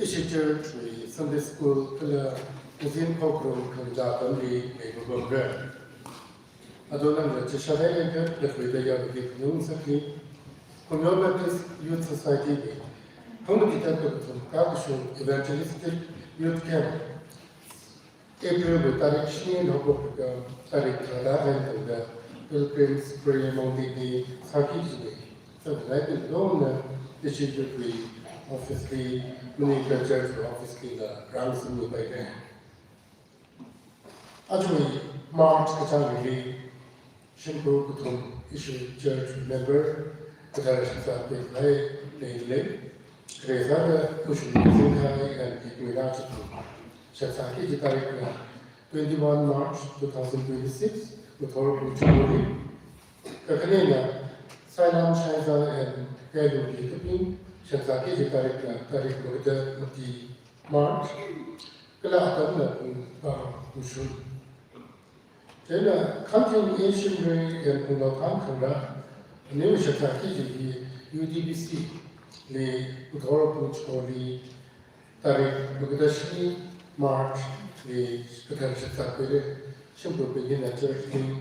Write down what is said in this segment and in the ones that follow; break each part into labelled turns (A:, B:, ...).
A: Ishi church, Sunday school, kala Muslim Ukhrul kanja kamli megogomre. Adonan la chishadele ke lefrida ya bidi knyung sakli. Phungyo Baptist Youth Society ke Phungyo kita ke kagishu evangelistic youth camp. April with tarik shini hobo ke tarik rada and pilgrims prayer mondi ni sakhi jine. So like the loan ishi church obviously, many churches obviously the grounds in the way. Actually, March Katangri, Shimpo Kutum issue church member, the directions of the Lay, Lay, Krezada, Kushin, Zinkai, and Ikminachi. Shatsaki Jitarika, 21 March 2026, with Horrible Chumuri, Kakanina, Salam Shaiza, and Gaidu Likapin. Shatsaki di tarik muda mati March, kelihatan na usul. Jadi kantin Asian Ray yang unlokan kena, ini shatsaki di UDBC le utara punch oli tarik muda sini March le ketan shatsaki le simpul begin church ni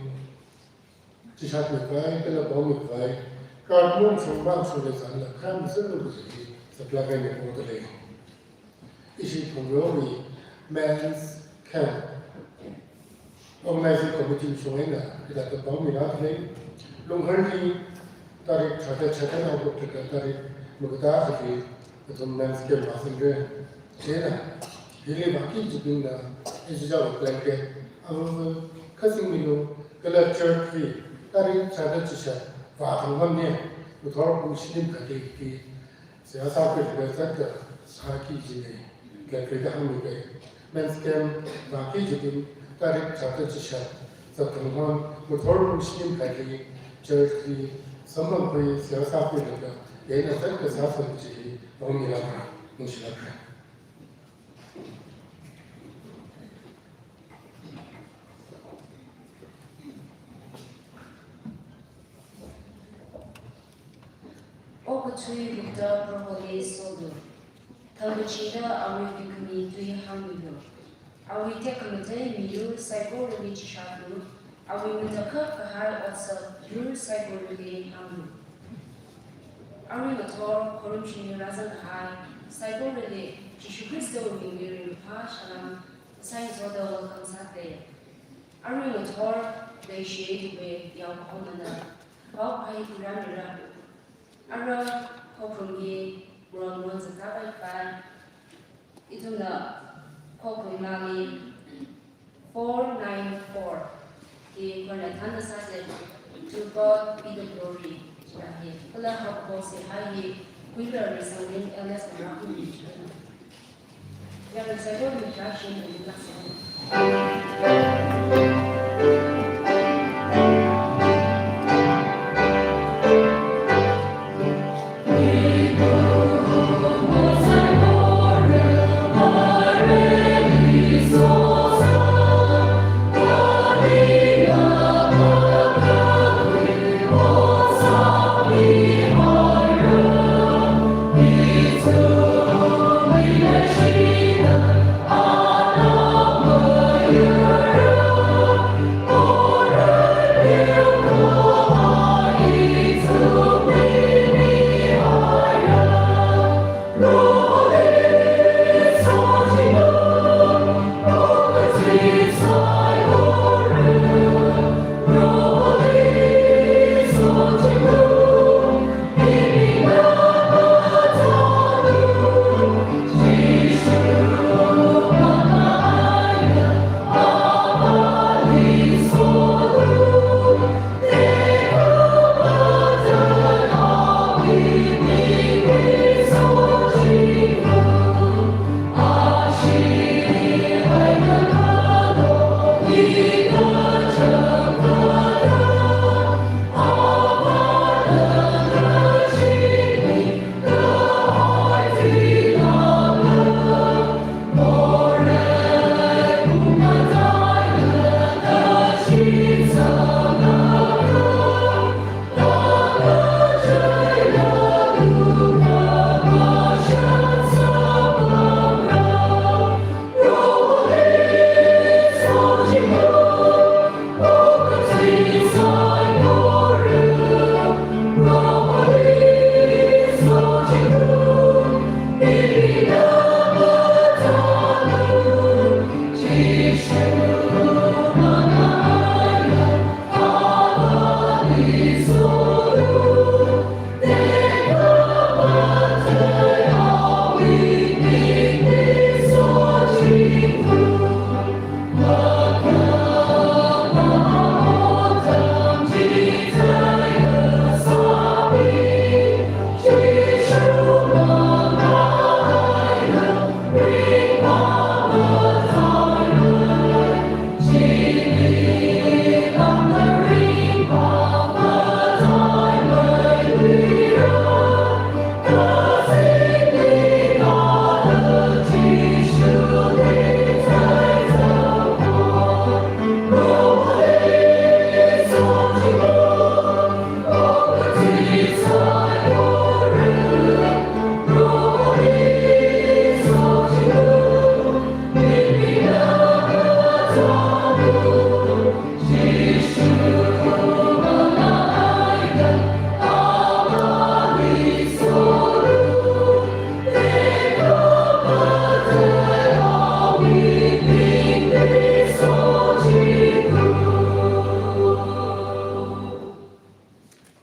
A: tishat mikai kena bom mikai. Karmon sumbang sudah sana, kan seluruh segi sebelah ini modalnya. Isi Phungyo men's camp, organisasi komite suena kita terbawa minat ni, longgarni tarik cakap aku kita tarik mengetahui lagi itu men's camp masing ke, cina, pilih baki juga isi jauh pelanggan, aku kasih minum kalau church ni tarik cakap cakap. Fahamnya, utara muslim kaki siapa berdekat sahaki jine, kerja kami ke, menskem baki jadi tarik satu cisa, setelah utara muslim kaki jadi sama pun siapa berdekat, ia nanti kesalahan jadi mengilang, mengilang.
B: Okutui Victor Prohole Sodo. Tabuchida awi bikumi tui hamilo. Awi tekamate miyu psychology chishadu. Awi mutaka kahar also yur psychology hamu. Awi motor korumshini razan hai psychology chishu Christo mingiri pa shalam science order welcome sate. Awi motor they shade with yawhomana. How I ramira. Ara Ukhrul Ron runs a tabai itu na Ukhrul 494 di mana tanda saja to God be the glory. Kalau aku say hai kuilah resangin LS rahu yang saya berkasih dengan
C: Amen.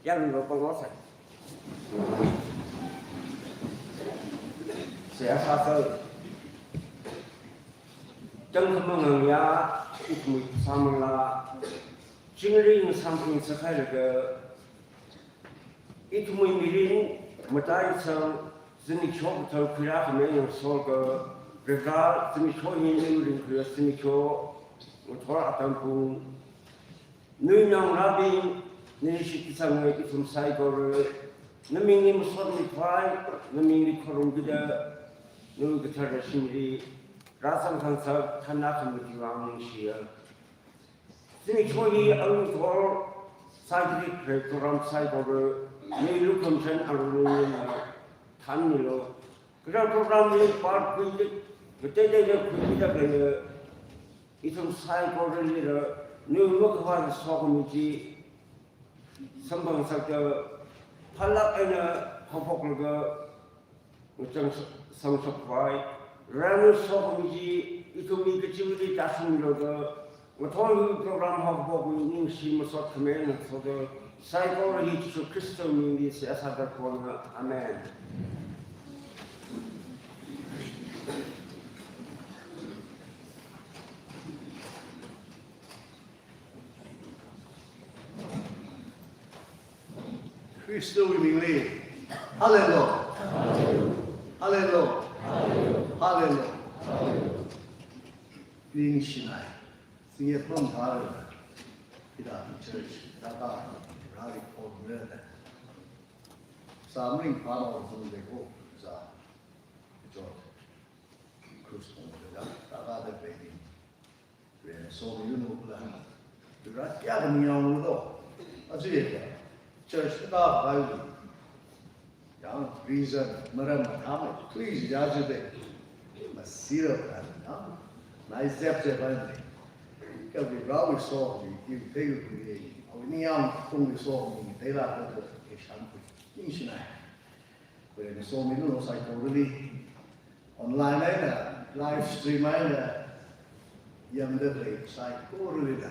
C: yang lo pengosan saya rasa trong kemang ya itu sama lah jingling samping sekali ke itu memilih mata yang seni cok atau kira kami yang soal ke mereka seni cok ini ringkir seni cok motor ataupun nunang rabi ni sikisang itu saya kor naming musod mitrai naming korum kita nu kita resmi rasam kansa tanah kami kiwang sia seni cok ini ang kor saya jadi program saya kor ni lu konsen alun tan ni lo kira program ni part kuih betul-betul kita kena itu saya kor ni lo ni lu kawal sokomiti sambang sakta halak ena hopok lega macam samsapwai ranu sokomiti itu mi kecil di tasung lega Matol program hopok ni si masuk kemen so the psychology to Christo ni siasa berpon amen.
D: Christo winning Hallelujah. Hallelujah. Hallelujah. Ning Shinai. Singye from Hallelujah. Ida church Tata Rally for Murder. Samling Pano from the Go Za George Christo Tata the baby. So you know the right gathering on the door. That's it. Church 다 봐요. 양 reason 말하면 아무 please 야주대. 마시르다. 나이 잡제 봐야 돼. 그게 라고 소 이 되게 그게 어니양 공부 소이 대라 그 샴푸 인신아. 그래 소미는 사이코로디 온라인에 라이브 스트리밍에 양들이 사이코로디다.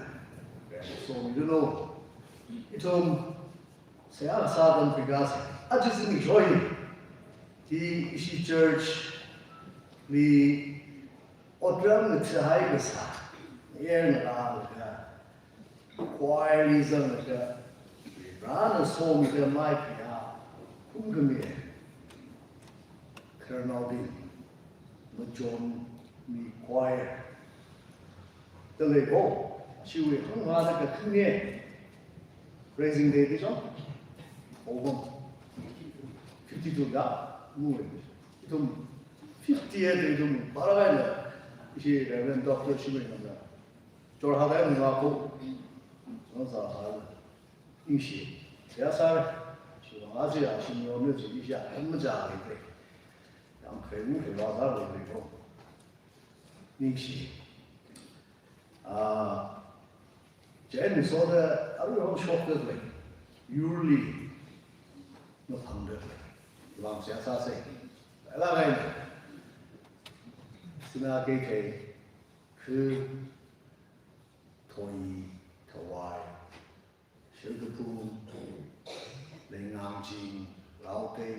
D: 그래 소미는 좀 saya sahabat pegasi, aja sini join di isi church di orderan cahaya besar, yang lalu ke choirism ke, rana somi ke mai kia, kumgemi, kerana di macam ni choir, terlebih, siapa yang ada ke kini, raising day di sana. 52가 뭐예요? 좀 50에 좀 바라가야 이제 레벨 더 열심히 한다. 졸하다 뭐하고 전사 인시 야사 지금 아직 아시는 거 이제 안 자게 돼. 양 배우 와서 그리고 인시 제일 소다 아주 쇼크들 유리 nó thầm được làm sẽ xa xỉ lại là này xin là cái cứ thôi thoại sự cái tu để làm gì lão cây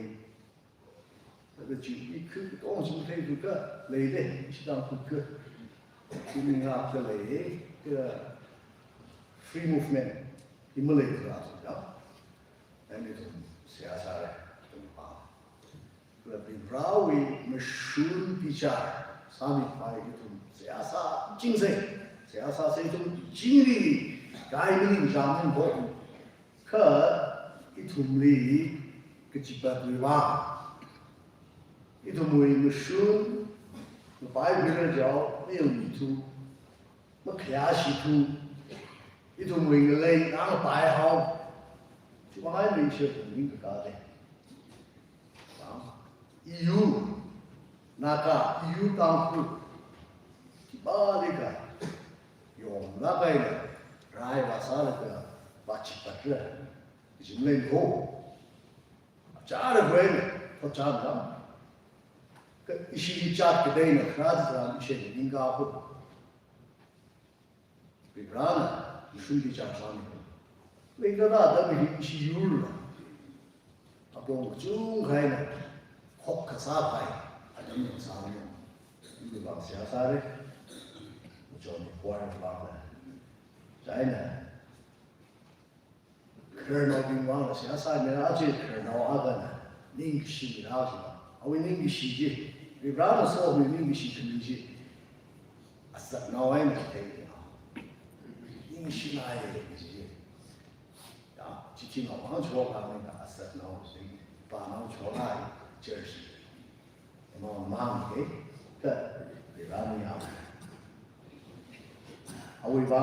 D: cái chuyện cứ có một số thứ cứ lấy đấy chỉ đang cứ khi mình làm cái lấy cái free movement thì mới lấy được đó em đi siasa tempat. Lebih rawi mesyhur bicara sami pai itu siasa jingse, siasa itu jingli gaya ini zaman boh. Ke itu muli kecipat riba. Itu muli mesyhur, pai bila jauh ni itu, makhyasi itu muli ngelai nang pai hau. Why we should link God? EU, Naka, EU Tangku, Balika, Yom Naka, Rai Vasalaka, Bachipatra, Jimlin Ho, Chara Gwen, for Chanda. Ishi chat today, Krazan, Shed, Ningapu. Vibrana, you should be chat on. 那个那都没是有了，啊不就开呢，好可啥开，啊都没啥用，你往下啥的，我叫你关放了，再呢，可能别忘了下啥没那就可能那个呢，你是那个，啊为你是的，你不然说会你是什么的，啊是那外面的啊，你是哪一个的？今天我们说他们的是那所以把那说来就是那么忙的个对吧？你啊，啊为帮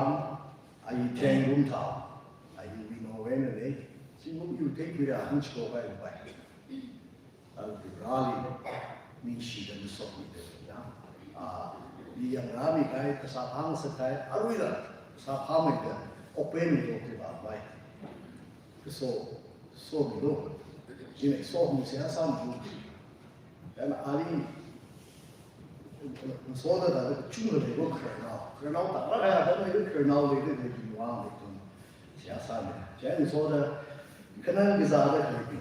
D: 啊一天用头啊一为我为了嘞，今我有天给他很说白的白，啊对吧？你是的说的啊，你让他们开个啥方式开，啊为了啥方面的，我背你都对吧？白。说不动，因为说不下三步，但是阿里，说的那个住的那个可闹当然呀，他那个可闹的那个地方那种下三的，像你说的，可能你啥的可以，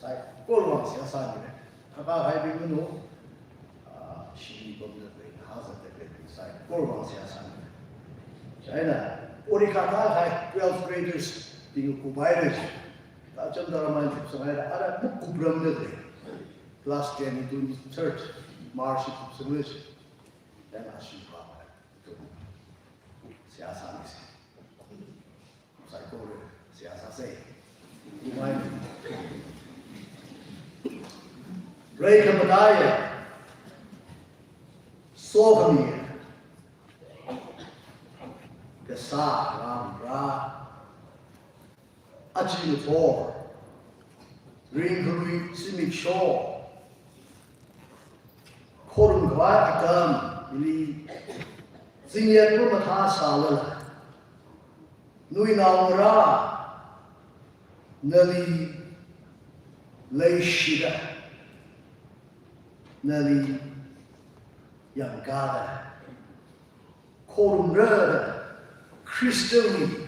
D: 在过了往下三的，他把海边那种啊，西东的对，哈子的对，在过了往下三的，现在我的看他还不要 traders。Tinggal kubayar je, tak macam dalam macam sebenarnya ada buku beranda tu, kelas yang itu church, marship semua je, dan asyik apa itu, siasat ni sih, saya kau siasat saya, lumayan, mereka berdaya, sohmi, kesah, ramah. Achieve for ring simic show Korum Kwai Atam ili Zinyan ko matha salala Nui Naumra Nali Leishida Nali Yangada Korum Rada Christoli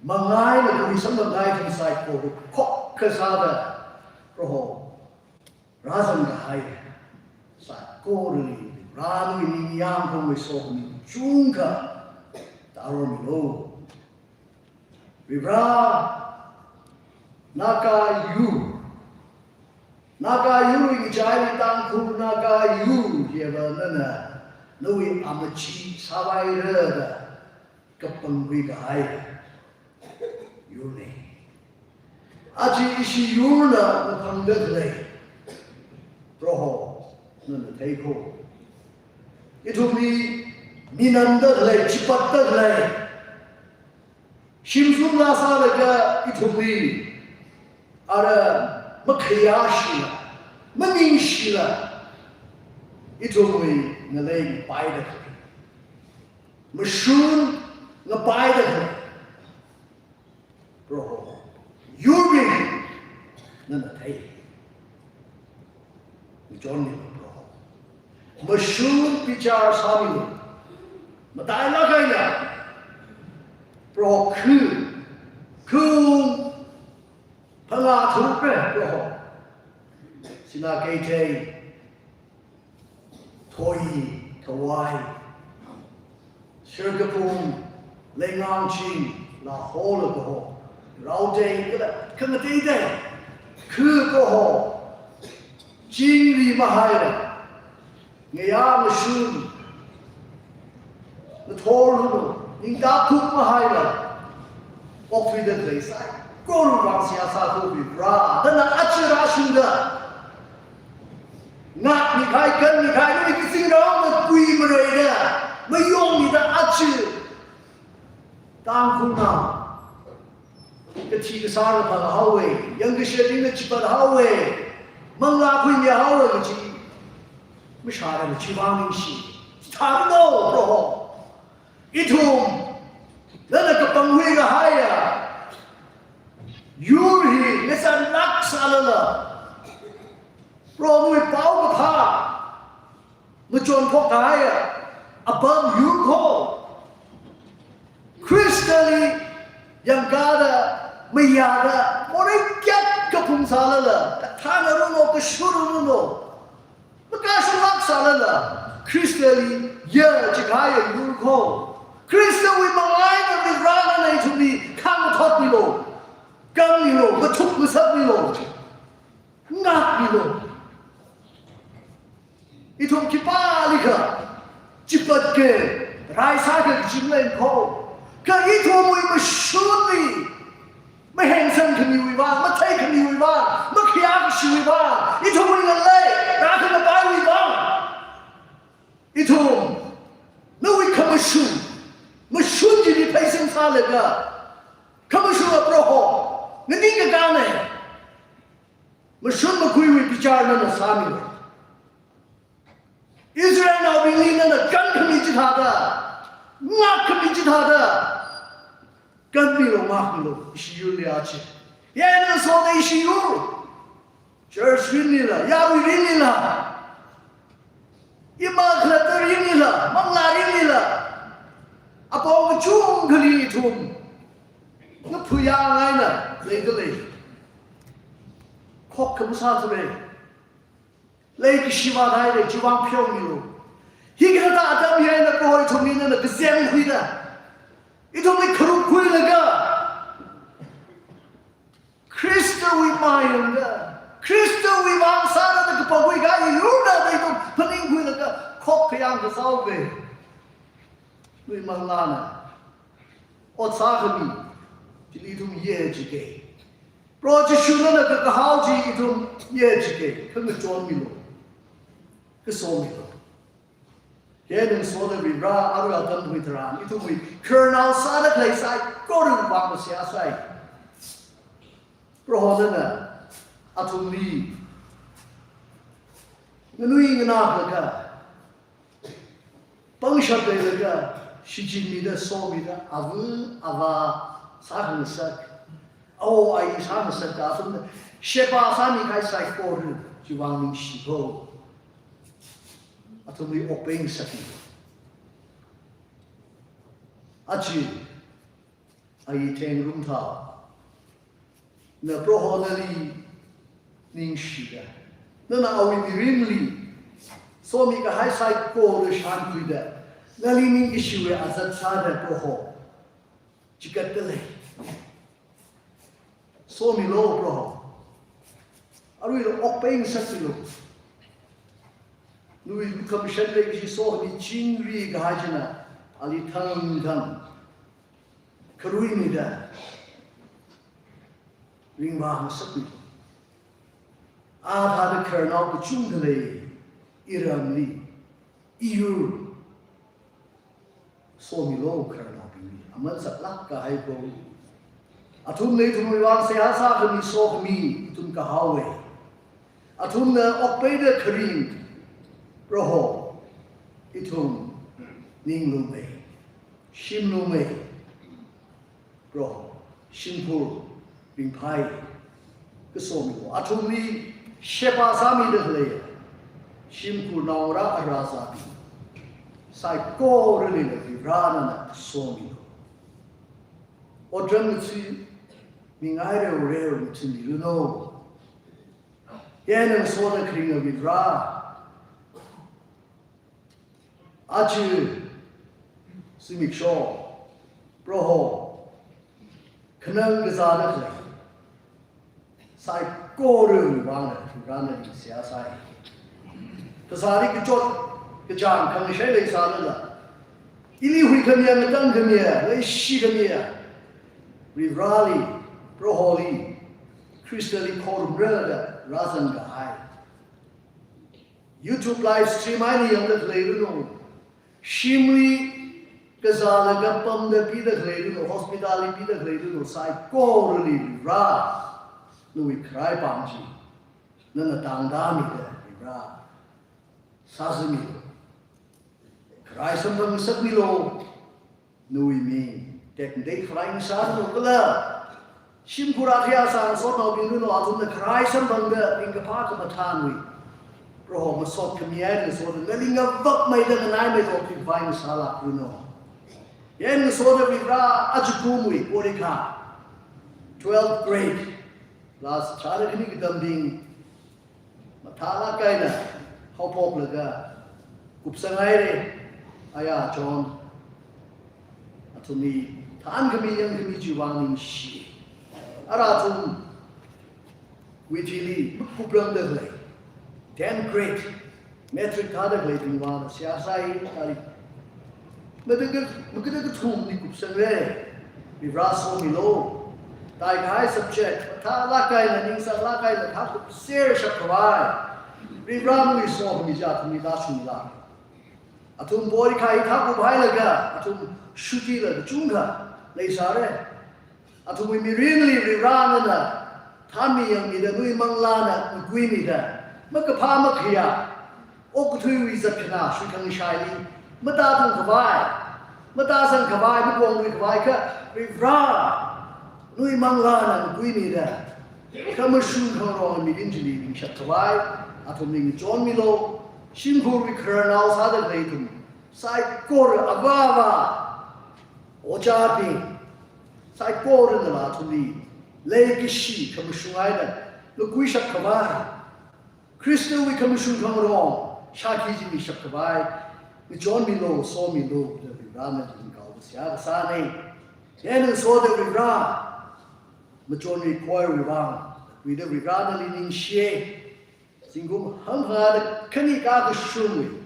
D: Mangai na kung isang mangai kung sa ko, kok kasada, roho, razan kahai, sa ko rin, rano iniyang kung may sok ni chungka, taro milo. Vibra, nakayu ijay tangku nakayu, yaba nana, nui amachi sabay rada, kapangwi kahai. Yuni. Aji isi yuna na pangdaglay. Roho na natayko. Ito mi minandaglay, chipatdaglay. Shimsum nasa laga ito mi ara makayashila, manishila. Ito mi nalay paidaglay. Mashun na paidaglay. Roho, yuri, nana thay, John roho, mashun pichar sami, matai lagay na, roho ku, pangatupe roho, sinakay tay, toyi, tawai, sirgapung, lengang ching, la hola roho. เรา这个看个对的，去过后，经历嘛还了，你要么是，那投入，你打土嘛还了，我非得对噻，过路往下啥都比拉，但那阿吃阿吃的，那你看跟你看那个新人的鬼么来的，没用你的阿吃，当空啊。 Ketika sarap ang hawe, yang kesyading na cipat hawe, mengakuin dia hawe kecil, masyarakat cibang isi, tano roh, itu, dan kepangwi kahaya, yuri, lesan laksalala, roh mui pau kata, mencontoh kahaya, abang yurko, kristali yang gada ไม่อยากอะโมได้แก่กับพุงสารละท่านรู้โนก็ชูรู้โนมันก็สลักสารละคริสเตียนเยอะจะกลายเป็นยูโคคริสเตียนวิมานายกับวิรานในทุกนี้ข้ามทอดมิโลกังมิโลมาทุกมือสับมิโลงักมิโลอีทุ่มคิดป้าลิค่ะจิบเกะรายสายกับจิมเล่นโคก็อีทุ่มวิมาชุนลีไม่เห็นสังคมีวิวาไม่ใช่คมีวิวาไม่ขยันชีวิวาอีทุ่มวิกันเลยรักกันไปวิวาอีทุ่มนู่นขมาชุนมาชุนจีดีเพย์สินซาเลกะขมาชุนกับโปรโฮงั้นนี่ก็การเนี่ยมาชุนมาคุยวิพิจารณ์นั่นสามีเลยอิสราเอลเอาบิลีนั่นกันขมิจิตาดางักขมิจิตาดากันมิโลงักมิโลอิชิยูเลียชิยันนั้นโซเดอิชิยูเชอร์ชวินนี่ละยาวิรินนี่ละอิมาคลาตรินนี่ละมังลารินนี่ละอปองจุงกลีทุมงั้นพูยาไงน่ะเลยก็เลยคบกับมุสาตุเลยเลยกิชิวาได้เลยจีวังเพียวมิโลฮิกระดาษมีอะไรนะโปรยทุมินนะก็เสียงคุยนะอีทุมิครุคุยเลยก็คริสต์วิมายน์นะคริสต์วิมานสารนะก็ปกุยกันยูนะได้ทุมพนิงคุยเลยก็คบขยันก็เศร้าไปวิมานลานะอดสาขมีที่ลีทุมเย่จิเกโปรเจชูนั่นก็กะฮาวจีอีทุมเย่จิเกขึ้นมาจวนมิโลก็โซมิโลแค่หนึ่งโซเดวิราอารุอาดัมวิตรานอีทุมวิเคอร์นัลซาดเคยใส่ก็รึบางเสียใส่โปรนั่นน่ะอาทุมลีเงินวิ่งนักเลยก็ปังชัดเลยก็ชิจิมีเดโซมีเดอาวุอาวาสาหันสักโอ้ไอ้สาหันสักก็สุดเชฟอาสามีใครใส่โกรึจีวังมิชิโกอาทุมลีออกเป็นสักทีอาจีไอ้เทงรุ่งท้าเนื้อโปรโฮนาลีนิ่งชีกะนั่นเอาวิมิริมลีโซมีก็ให้ใส่โกรึชานคุยเดนั่นลีนิ่งอิชิเวอาจัดซาเดโปรโฮจิกัดเตเลยโซมิโลโปรโฮอารุยออกเป็นสักทีโลนู่นคำเช่นเลยที่โซมีจิงรีกาจนะอาลิทังทังครุยมิดาวิ่งวางสักทีอาธาเดเคอร์นอลก็จุ่มทะเลอิรันลีอิยูโซมิโลเคอร์นอลเป็นลีอามันสักลักกะให้โกอาทุมเลยทุมวิวางเสียสาขมีโซขมีทุมกะฮาวเวอาทุมเนี่ยออกไปเดครีมโปรโฮอิทุมนิ่งลุเมชิมลุเมโปรโฮชิมพูบิงไพก็โซมิโลอาทุมนี้เชปาสามีเดเลยชิมพูนาวราอาราซาบีใส่โกเรลีเลยวิรานันโซมิโลอดจำสิมีง่ายเร็วๆที่มีรู้โน่ยังโซนครีงวิราอาชีสิมิกโชโปรโฮขนังกษาเด็กใส่โกเรื่องวางเลยที่ร้านนี้เสียใส่กษาที่กจดกจางคำใช้เลยสารละอิลีหุยขมียไม่ตั้งขมียเลยชีขมียวิราลีโปรโฮลีคริสตัลลีคอร์เบรดราซันกาไฮยูทูบไลฟ์สตรีมไอ้นี่ยังเด็กเลยรู้โน่ชิมลีกษาละกับปั๊มเดปีเด็กเลยรู้โน่ฮอสพิทาลีปีเด็กเลยรู้โน่ใส่โกเรลีวิรานู่นใครปังจีนั่นต่างดามิเดวิราซาซิมิใครสมบัติสักมิโลนู่นมีเด็กเด็กใครสารนู่นก็แล้วชิมกุราที่อาสาสอนเอาบินรู้โน่อาตุนใครสมบัติบินกับพากับทานวิเพราะมันสอบขมีอะไรสอนแล้วลิงกับวักไม่ได้กันไหนไม่ต้องพิจารณาสาระรู้โน่ยังสอนวิราอาจุกุมุยโอริคา 12th grade last chara kini kita ding mathala kai na hopok laga kupsangai re aya John atumi tan kami yang kami jiwang ning shi ara tum witili kuplang de le 10th grade metric thada le ding wa sia sai ari madaga thum ni kupsangai we raso milo tai kai subject tha la kai la ning sa la kai la tha ku ser shakrai we ram ni so mi ja tu ni la chu ni la atum boi kai tha ku bhai la ga atum shuti la chung ga le sa re atum mi rin li we ram na tha mi yang mi da nui mang la na gui mi da ma ka pha ma khia o ku thui wi zat khna shu khang shai ni ma ta tu ka bai ma ta sang ka bai mi bong ni ka bai ka we ram nui mang la na gui mi da kama shu khang ro mi din ji ni shat ka bai atum ning John Milo Shimphur we kernal sa da le tum sai kor avava oja pi sai kor na la tu ni le ki shi kama shu ai da lo gui shat ka bai Crystal we kama shu khang ro sha ki ji mi shat ka bai ni John Milo so Milo da vi ra na ji ka sia sa nei yen so da vi ra ma John ni koi vi ra we da vi ra na li ning she Singum ham ha kani ka shumi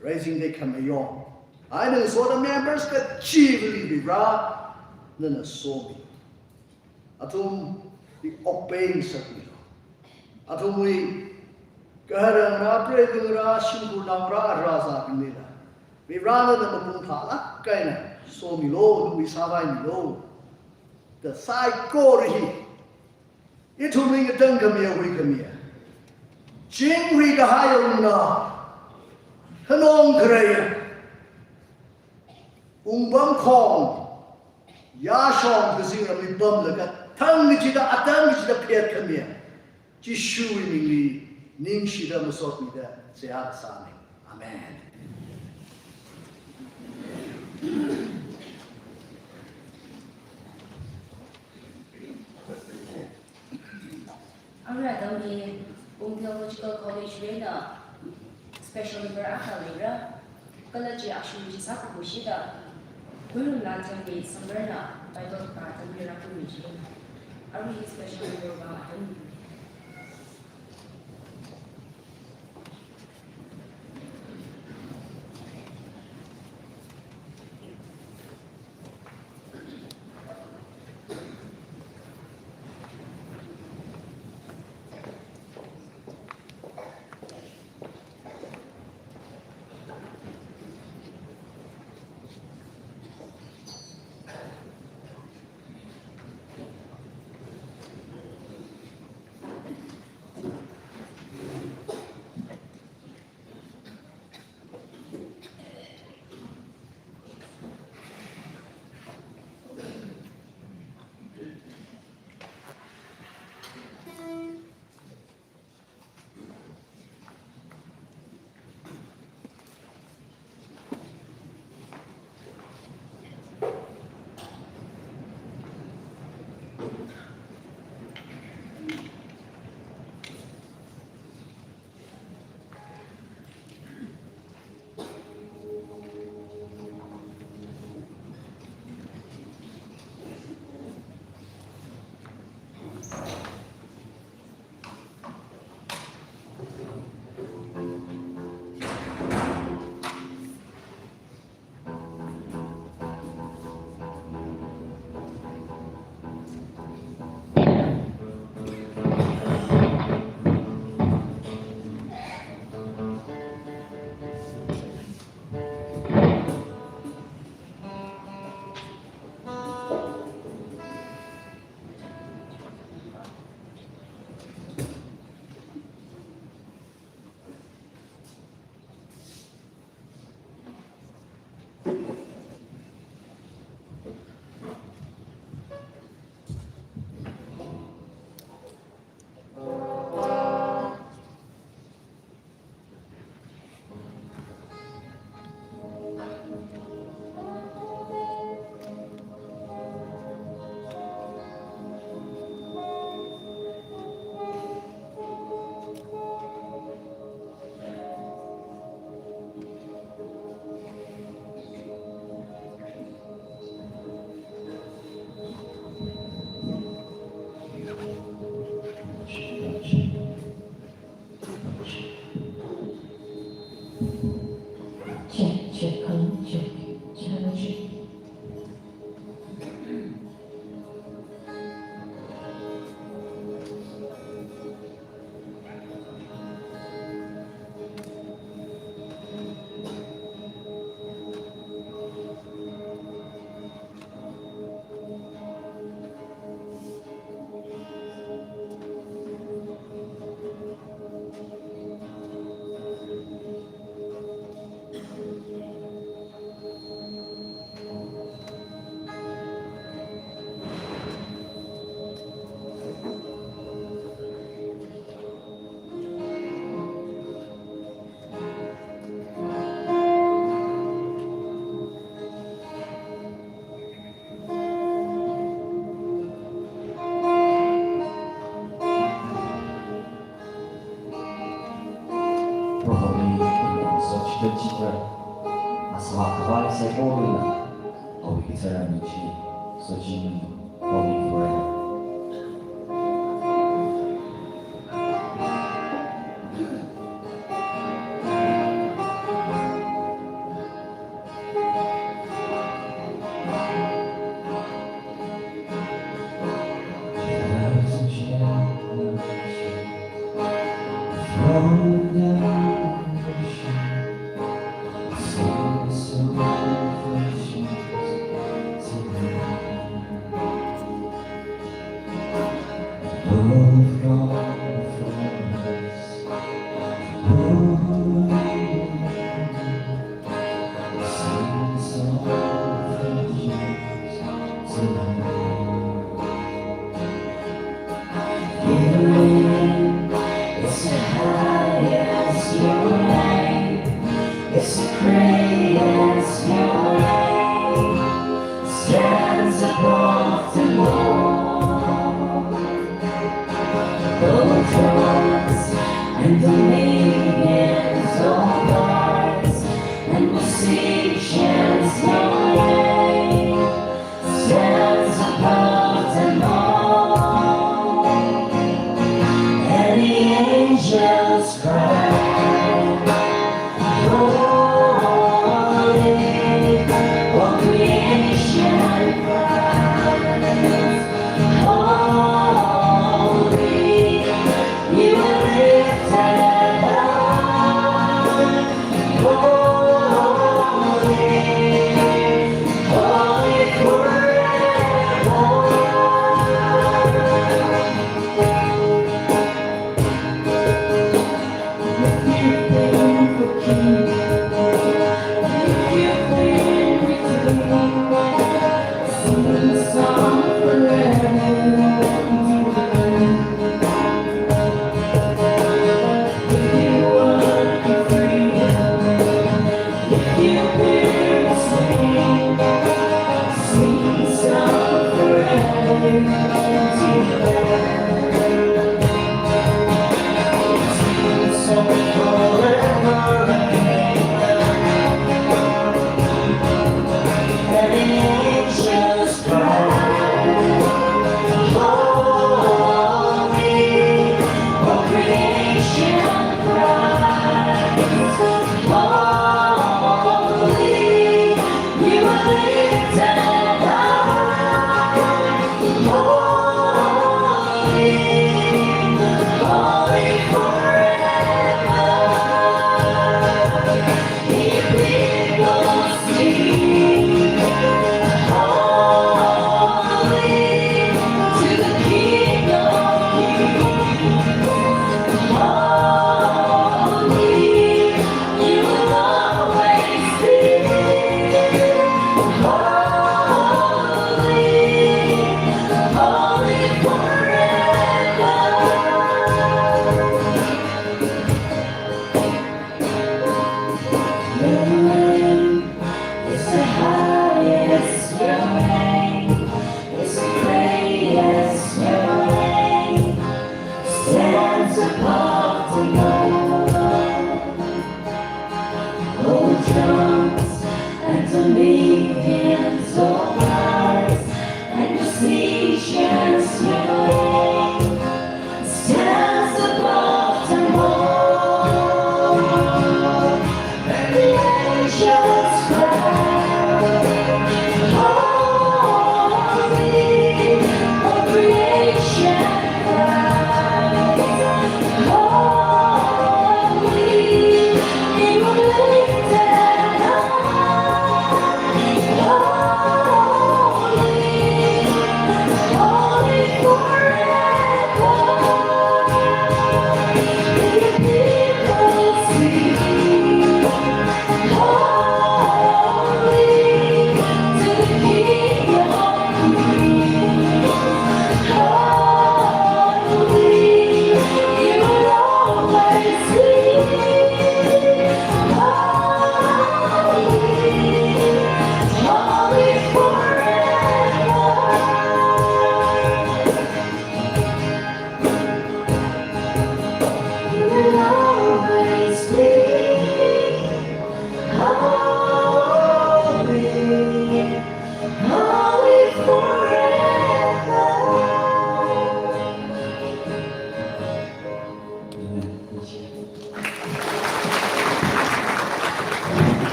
D: raising the kamayon I know so the members that chiefly be ra nana so me atum the obeying sakni atum we kahara na pre ra shingu na ra sa pinila we ra na mapung tha la kai na so mi lo we sa bai mi lo the sai ko ri itu mi dang kamia we kamia Jing ri ka hayong na hanong kreya bam kong ya shong ka sing mi bam la ka thang ni ji da atam ji da phet kamia ji shu ni ning shi da masot mi da se ha sa ni amen
B: Alright, then Theological College Rena Special Member Akalira College actually is up with Shida Guru Lantern with Samberna by Dr. Tamira Kumiji. Are we special member of
E: święciciel, a smakowali się powinna, aby ceramici, sodzimy, holy forever.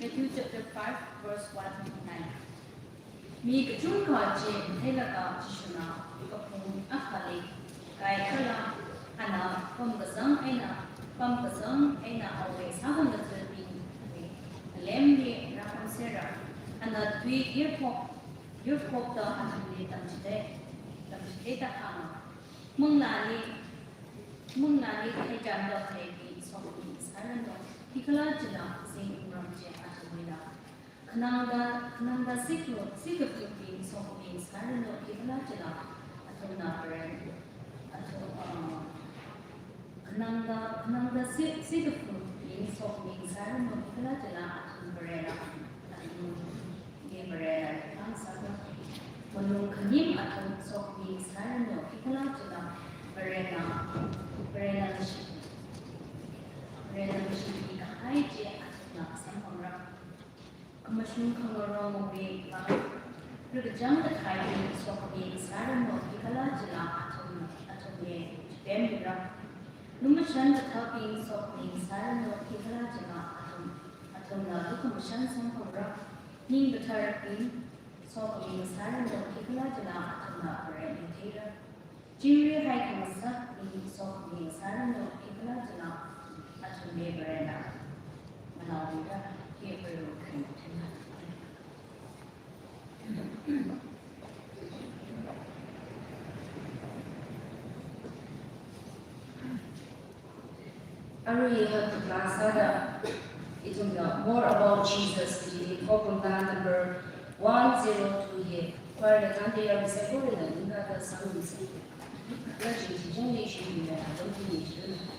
F: Matthew chapter 5, verse 1 to 9. Mi cái chúng có chỉ thấy là có chỉ số nào có phun ác hại cái là anh nào không có sống anh nào không có sống anh nào ở về sao không được tự tin lem đi ra không sẽ ra anh nào tùy yếu phục đó anh đi tâm trí ta hàng mong là đi thấy rằng đó thấy bị sốc bị sai lầm đó thì cái là chỉ làสิ่งรำเจ็บอัตวินาkhana siklo sikapin so in sarno kibla jala atuna paren atu khana sikapin so in sarno kibla jala atun paren atu ge paren an sarno manung khanim atun so in sarno kibla jala paren shi ka hai je atuna samhamra Commission Congregational Movie Rujang the Thai Swakabi Saran of Hikala Jala Atomye Demira Numashan the Tapping Swakabi Saran of Hikala Jala Atomna Commission Sampura Ning the Tarapin Swakabi Saran of Hikala Jala Atomna Parentina Jiri Haikansa Ning Swakabi Saran of Hikala Jala Atomye Brenda Manawida Gabriel
B: Ari had the Plaza, it will know more about Jesus, the program number 102 here, where the country of the Sephora and the Sun is. Let's use the generation in the adoption.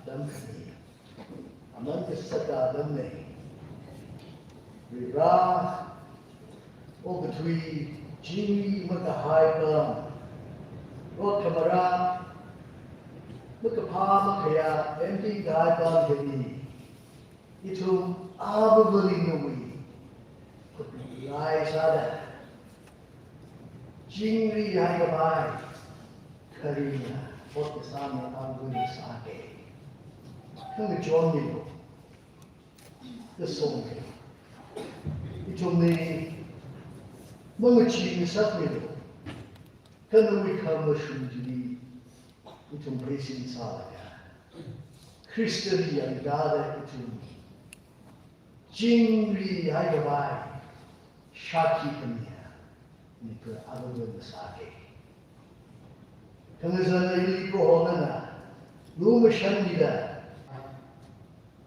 D: đâm khỉ among the saka đâm này vì ra ô between Jimmy mất cả hai con rốt camera mất cả pha mất cả empty guy con cái gì itu abang nungui lai sada Jimmy hai cái bài Karina hốt cái sao mà ông vui sa kề không được cho nhiều cái sông này itu này mengucapkan satu kerana mereka menjadi itu beresin salah Kristen yang ada itu jingri hai baik syaki kemia itu agak besar kerana sana ini kohonana rumah sendiri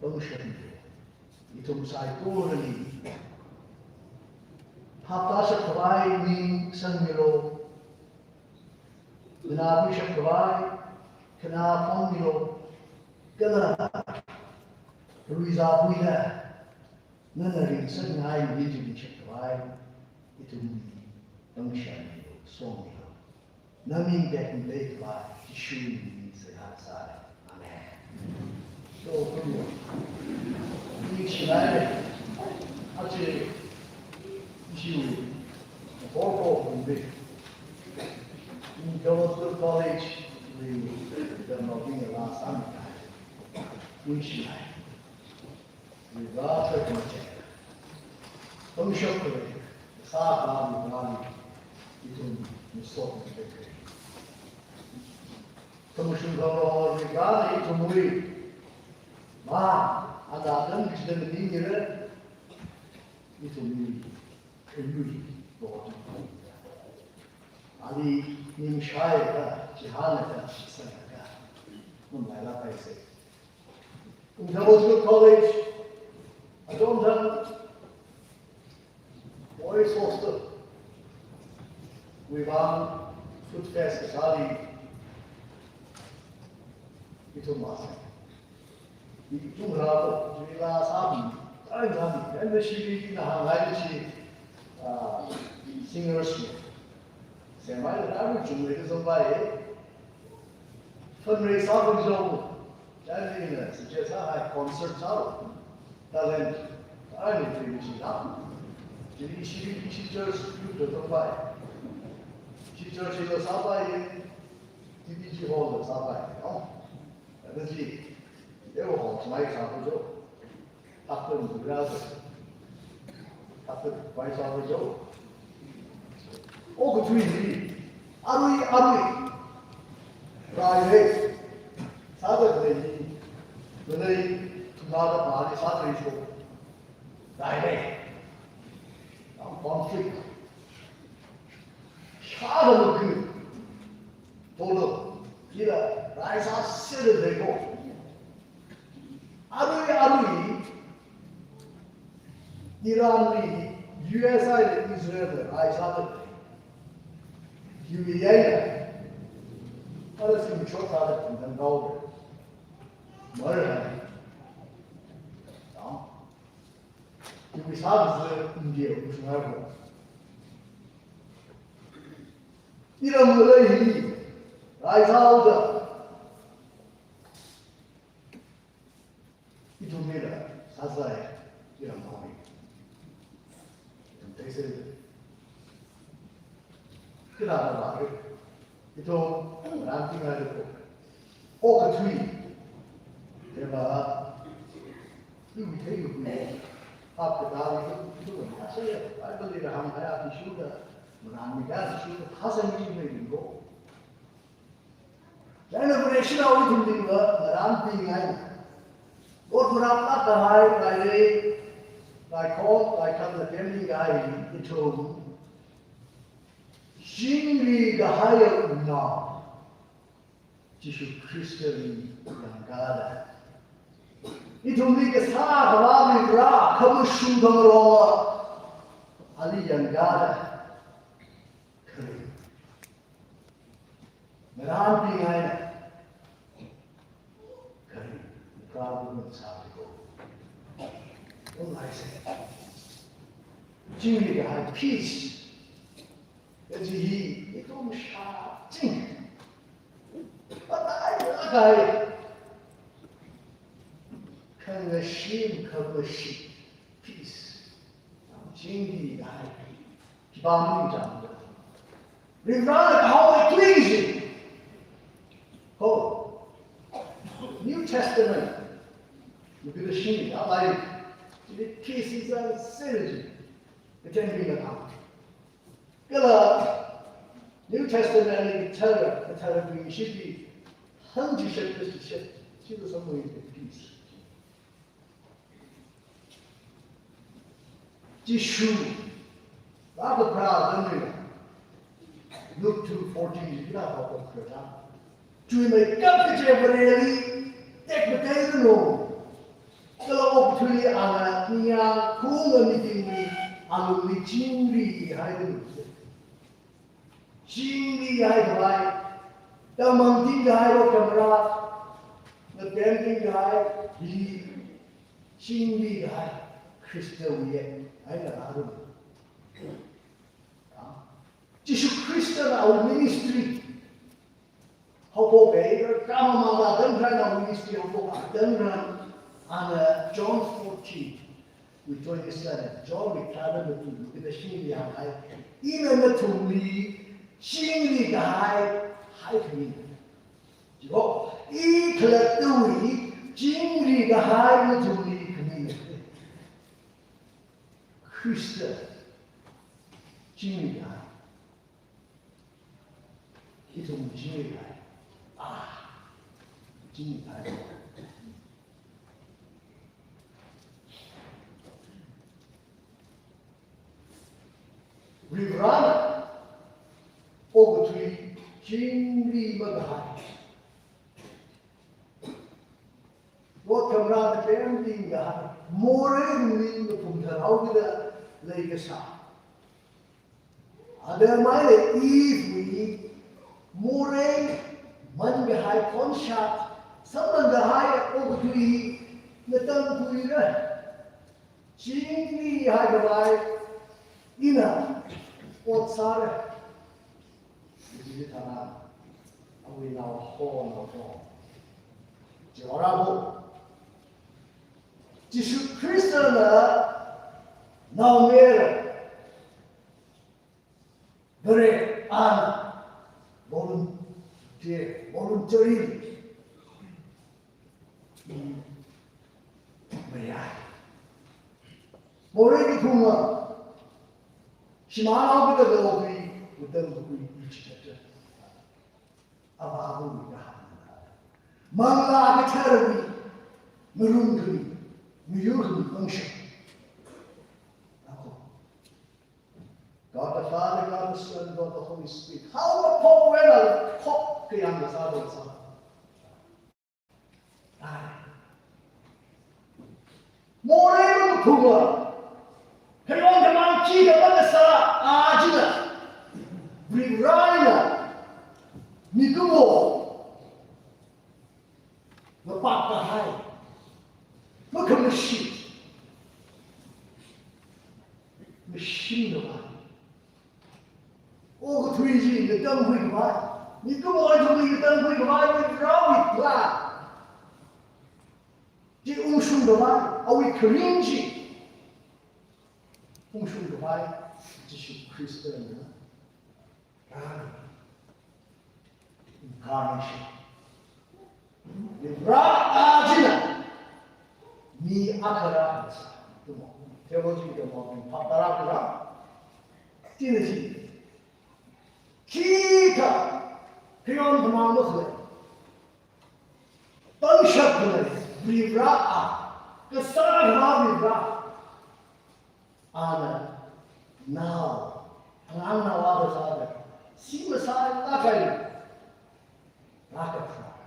D: rumah sendiri itu saya turun ini Hafta sa kawai ning san milo, Minabi sa kawai, Kanapon milo, Gana, Ruiza buida, Nanarin san ngai nijin sa kawai, Ito muli, ang siya milo, song milo. Naming dekin day kawai, Ishu ni sa hatsai. Amen. So, Phungyo, Ning sinay, Actually, you for in Congregational College, we done nothing last summer. Which we got a project. Phungyo, Sa Bali, itu Muslim bakery. Phungyo regard itu mui. Ada dan kita meninggal itu mui. Kembali bawa Ali ning syai ka jihad ka sana ka mulai lah paise Congregational College adon dan boys hostel we bang food fest sekali itu masa itu berapa jumlah sabi dan mesti kita hangai sih singers saya main ada cuma itu sampai fundraise apa jauh jadi ini sejak saya concert tahu talent ada di sini jadi isi church itu sampai isi church itu sampai TBG hall sampai ada sih dia hall sampai sampai jauh apa yang berasa After vice officer, oh, between Arui, right, Saturday, when they tomorrow party, Saturday show, right, conflict. Shadow good, total, here, rise up, sit they go. Arui, Iran, USA, Israel, I started. UAE, other things short out and then over. Murder. You have India, which you have. Iran, Malay, I thought it will be a Sazai, Iran, Tommy. Kenapa baru? Itu nanti ada oh ketui, dia ini kita apa dah itu saya beli rahang saya di sudah mengambil sudah hasil ini minggu. Jangan beresin awal itu minggu nanti ingat. Orang berapa tahun lagi? Like the family guy itu Jingri gahaya una Yesus Kristus yang ada itu mereka sah kami berak kamu sudah merawat ali yang ada kering merampi aja kering crowd would have to go. What I say? Jimmy had peace. As he don't shout, Jimmy. But I can the sheep cover sheep. Peace. Jimmy had bombing down. We run how we please. Oh, New Testament. Look at the sheep. I like the cases are synergy. Attending the account. New Testament tell you should be 100%就是什么意思 peace。这书那个 proud 真的 Luke 2:14 kita apa kerja cuma mereka kerja beri tek betul no kalau opportunity anak niya kung meeting anu cingri hai tu cingri hai bhai tamang ting hai ro kamera na painting hai di cingri hai Kristiawiye hai na haru Jesus Christ our ministry how about better kama mala dan our ministry how about dan on John 14 with 27 John declared to look at the Shinli Hai even to me Shinli Hai Hai to me so e collectui Shinli Hai to me Christ Shinli Hai itu Shinli Hai Shinli Hai we run over to Jingli Maghai. What come around the painting, more in the Phungyo, the Legasa. Other my if we more Mangahai Conshat, someone the high over to the Tampuira. Jingli Hagavai. Ina, what's our? Is it an we now horn of all? Jorabo. Jesus Christ, now mere. Very voluntary. Moreni Kuma. Shimano with the lobby with them each other. Abahu Mangla Terry, Murungri, Muyuri function. God the Father, God the Son, God the Holy Spirit. How the Pope Renal Pop the Sado Son. More able to Puma. Hey, on the monkey, the Manasa, Ajina, Brivina, Nikumo, the Papa High. Look at the sheet. Machine of mine. All the trees, the dumb wing of mine. Nikumo, I believe the dumb wing of mine with drawing black. The Ushun of mine, are we cringy? 奉顺的话，这是 Christian incarnation。你不阿进来，你阿克拉很少，对吗？听我这个毛病，帕达拉不让，真的是，其他平安他妈的很，当时可能你不啊，个啥他妈你不。Ana, now, ang nawa sa atin, si Masay lakay, lakapra,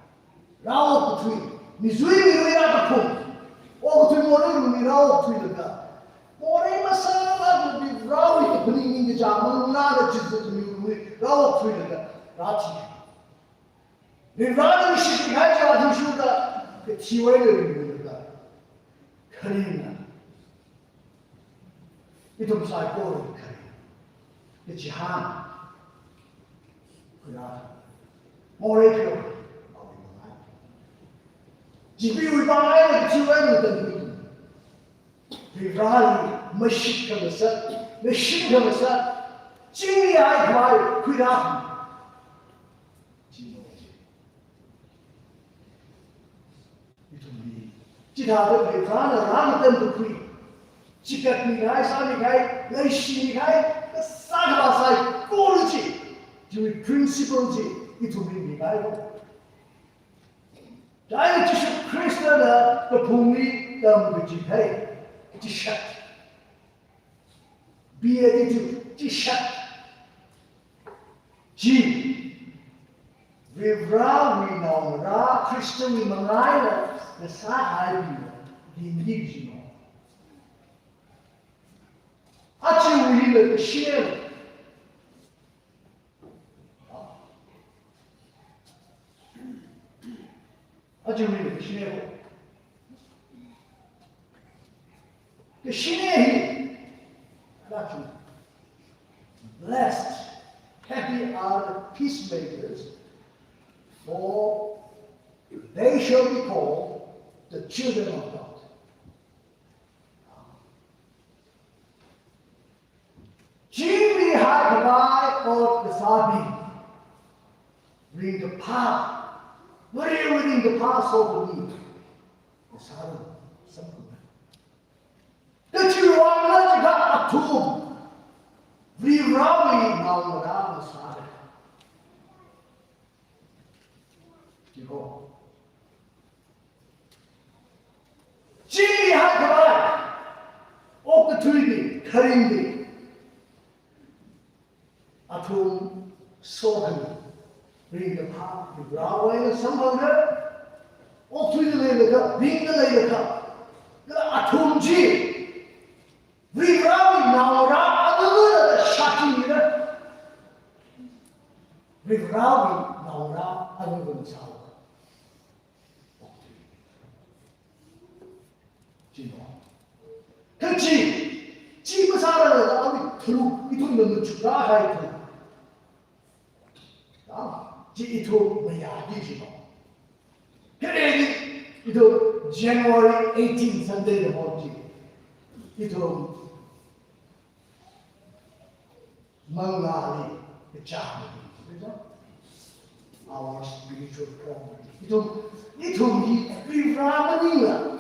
D: raw between, Mizui Mirata o between Morin Mirao between the Morin Masala will be raw with the putting in the jam, not a chisel, raw between the Rati. The Radi Shiki Haja, who should 그 지원을 이루니까 그리나 이좀 살고 그리 그 지한 그나 모래표 집이 울방아에 지원을 던지고 비라리 머시면서 머시면서 찡이야 말 그라 지노지 이tum이 지다도 비라나 라는 그 지각미가이 사미가이 레시미가이 사가바사이 꼬르지 주의 프린시플지 이tum이 미가이고 자이 지수 크리스토나 그 봉리 담그 지페이 지샷 비에디주 지샷 지 위브라위노라 크리스토니 망아이나 사하이비나 딘디지노 아치 우리는 신의 아치 우리는 신의 그 신의 힘 blessed, happy are the peacemakers, for they shall be called the children of God. Jimmy had by or the Sabi, bring the path, whatever in the path of the need, the Sabi, something. The children of God, Virawli naunara masare. Digo. Jimmy had by of the tree, Karindi. Atum Sohan, bring the path, the Brahway, and some other, or to the Laka, bring the Laka, the Atum G. We rally now, other shocking either. We rally now, other than the south. 그렇지. 집을 살아야 아니 들어 이돈 넣는 주라 하이트. 이토 뭐야 이지노. 그래 이토 January 18 Sunday 뭐지. 이토 망나리 장. 그죠? Our spiritual property. 이토 비브라마니가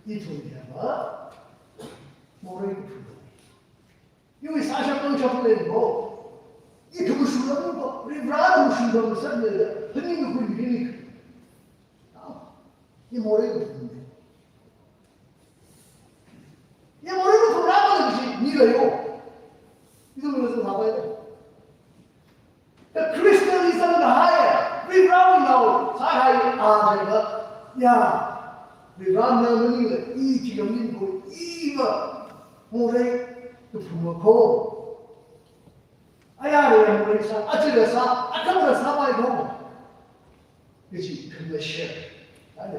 D: 이토야. 뭐래 이거 사실 셔플레는 거. 이 그거 수라는 거. 우리 브라도 무슨 거 썼는데 흔히 그 일이니까. 이 뭐래 그런데. 이 뭐래는 브라도 무슨 니가요. 이거 무슨 봐봐야 돼. 그 크리스천이상가 하에 우리 브라도 나오 사하이 아제가 야 우리 브라는 이거 이 지금 이거 이거 뭐래 그 부모고 아야를 모르겠어. 아찔해서 아까보다 사바이고 그치 근데시 아니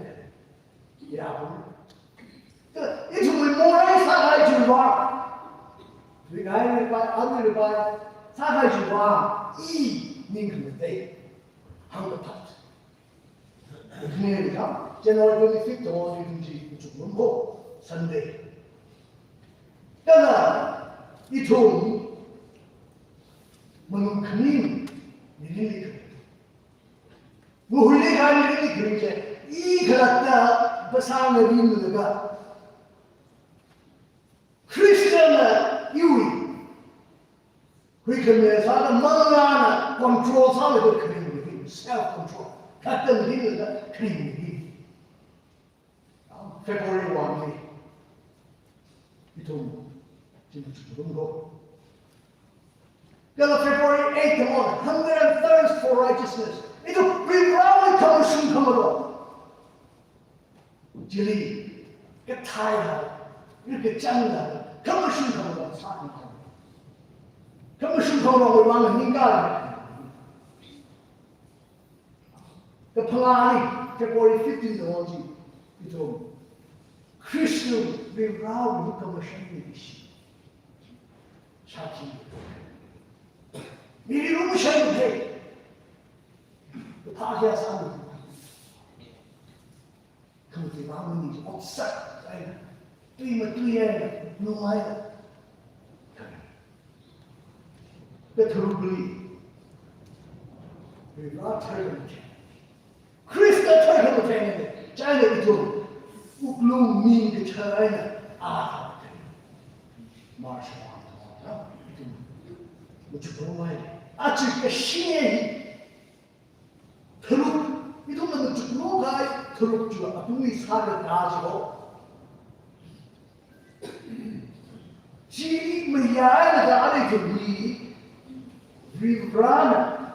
D: 야 그 이tum을 뭐래 사가이 주와 우리가 아이를 봐 아들을 봐 사가이 주와 이 닝크인데 한국 탑 그네가 January 25th 어디든지 죽는 거 선대 그러나 이 돈 뭐는 그림 일일이 그래. 뭐 훌리가 일일이 그러게 이 그렇다 በሳነ ቢምል가 크리스천의 이유이 그러면서 망라나 컨트롤 사는 그 그림이 셀프 컨트롤 같은 일이가 그림이 February 1일 이돈 지금 죽은 거 February 8th morning, hunger and thirst for righteousness. 이거 비브라우이 가무심컴으로 진리, 그 타이다, 이렇게 짱다, 가무심컴으로 사는 거. 가무심컴으로 얼마나 인간을 그 평안이 페브루아리 15 넘어지 좀 크리스천 리브라우 누가 샤키시 샤키 미리 너무 샤키해 파괴야 사는 그것이 마음이 없어 뛰면 뛰어야 누워야 그 들어보니 리브라우 털을 크리스천 털을 못했는데 짜는 좀 Ukhrul mean the China art. Martial art. Which provide. Actually, the Shine Thuruk, you don't know the no guy, Thuruk to a police hard Nazi. She may have to be Vibrana.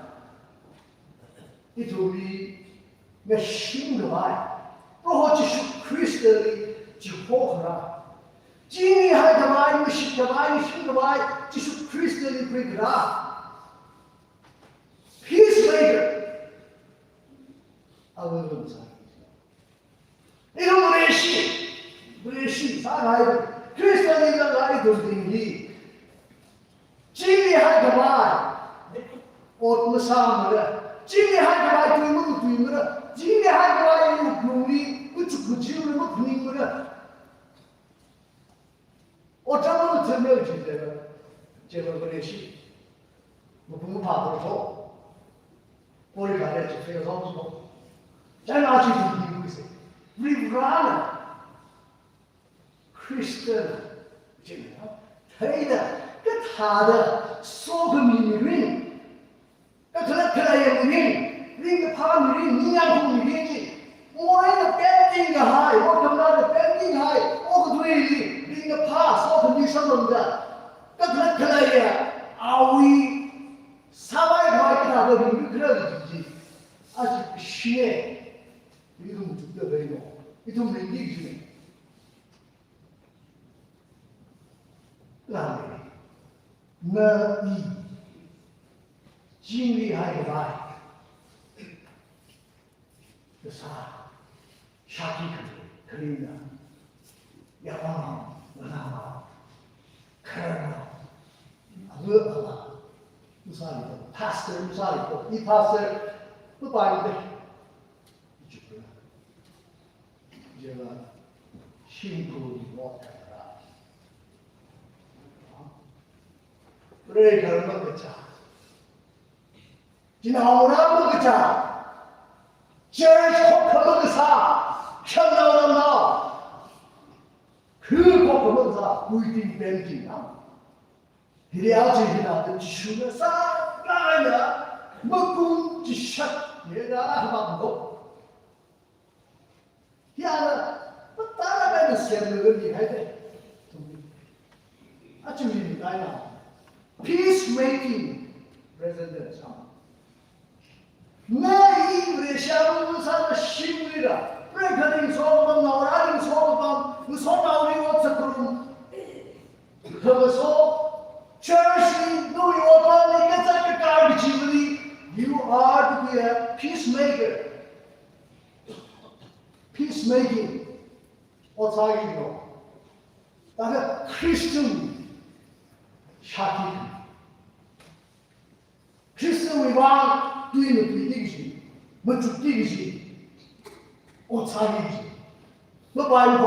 D: It will be machine life. 我就是 Christian 就好了，今年还干嘛？你是干嘛？你是干嘛？就是 Christian 不给他 ，peacemaker， 啊，我问啥？你都不联系，啥来的 ？Christian 你个来都定义，今年还干嘛？我们啥么的？今年还干嘛？对么对么的？ 今年还过来有努力，我就不就那么拼了。我怎么真没有去这个不联系，我不怕多少，我的感觉就非常少数。再拿去就一回事 ，Rebrand Christian 这个他的所个命运，他也命。 ring palm ring niang ring ring more the bending high or come down the bending high or the ring the pass or the some of that are we survive by the ring as share you don't do the very well it don't make it na yi jin li hai bai 这啥？啥地可以的？要忙，我那忙，看了，饿了，不啥里头 ，pastor 不啥里头，你 pastor 不把你的，就不了，这个辛苦的我干了，不是个人个家，今好人个家。 Church kokkamasa, channawanna. 그 kokkamasa, 부이팅 뱀팅나. 이래야지나, 주나사 나야, 먹고 지샷 얘가 하고. 야나, 따라가는 셈을 해야 돼. 아침이 나야. Peacemaking, President Trump. 나 이브레 샤브 사는 신이라 브레이크링 소금 나오라링 소금 그 소나오리 어떻게끔 그래서 church 누이 오빠니 그자게 가르치더니 you are to be a peacemaker peacemaking 어떻게요? 나가 크리스천 샤키 크리스천 위반 对的对定是，没主定是，我参与是，没办法，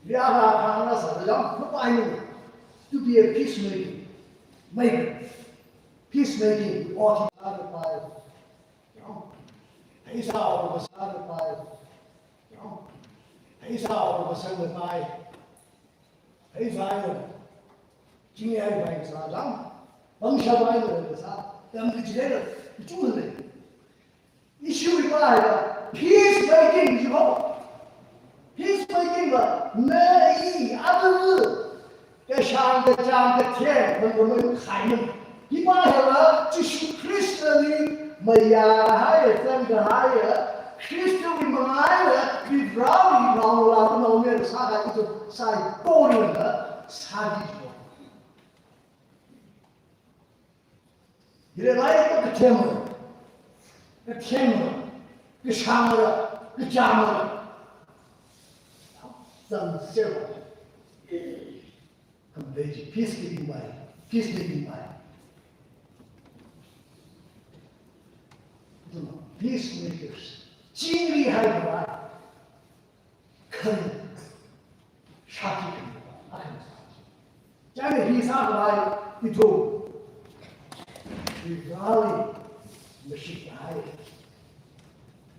D: 两个看那啥子样，没办法，to be a peacemaking，我听他的话，然后陪上我们三个班，然后陪上我们三个班，陪上的，今年班啥样，甭下班的那个啥。 咱们之间的主人，你修理过来的 peacemaking 以后 ，peacemaking 的那一阿子，在上个讲个天，我们还能，一般上了就是 Christian 没呀，还有三个还有 Christian 没了，比 Brown 老那面啥个就啥高人的啥地方。 이래 나이 또 temple. 个天门，个山门，个家门，让社会很危机 ，peacekeeping mind，peacekeeping mind， 那么 peacemakers 精力还不来，可能杀气很多，那可能杀气，家里一杀过来一头，你哪里没事来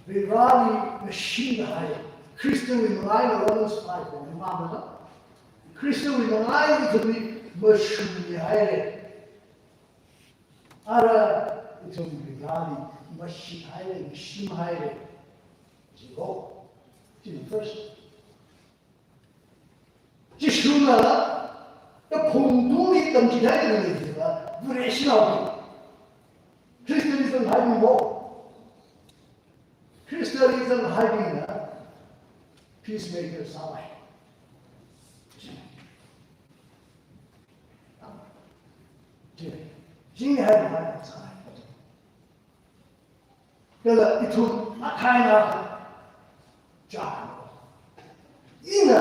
D: ？Virali Machine Christian in line Romans 5 remember Christian in line to be machine Ara it's on Virali machine go first 这书呢要空洞的等级来的那个不认识了 Christianism 还没有 Christianism hiding peacemakers are like. 今年还不还才，这个一出那开呢，加一呢，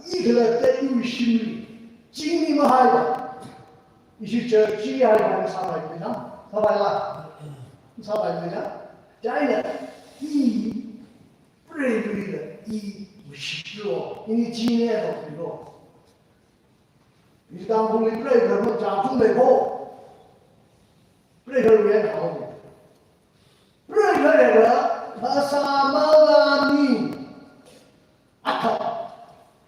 D: 一个在有心里，经历么还的，你去这经历还有300块钱，300了，300块钱，加一呢。一不认为的，一不是哦，因为经验都不多。你当中的不认可么讲中美国，不认可原好的，不认可这个他啥么个你，阿靠，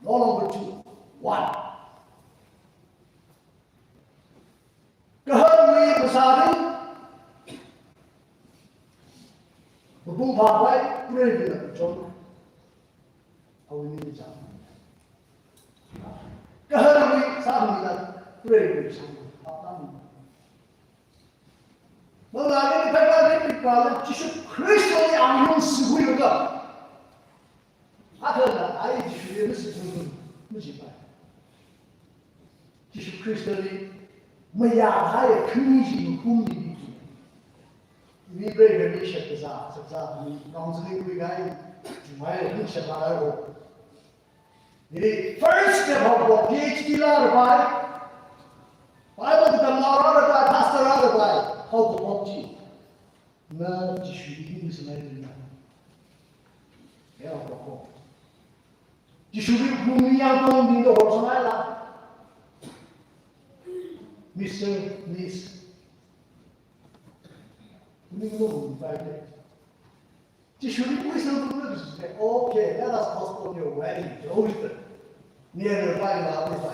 D: 老老不住完，个你不啥的。不怕坏，不认识的中，我跟你讲，个人啥东西呢？不认识，我那里拍拍你搞了，就是Christian的安用思维那个，他可能还继续的是不明白，就是 Christian 的没压他也肯定公平。你不认为你写的啥？是不是？你刚子的规矩，买你写哪来个？你 first step of what PhD 啦的拜，Bible 的讲啦的拜，Pastoral 的拜，好不好记？那继续你是哪里人？没有不好。继续你不一样公平的活出来了 ，Mr. Miss。你都不明白的，这兄弟为什么不认识的 ？OK, let us postpone your wedding. 就是的，你也能拜哪里拜？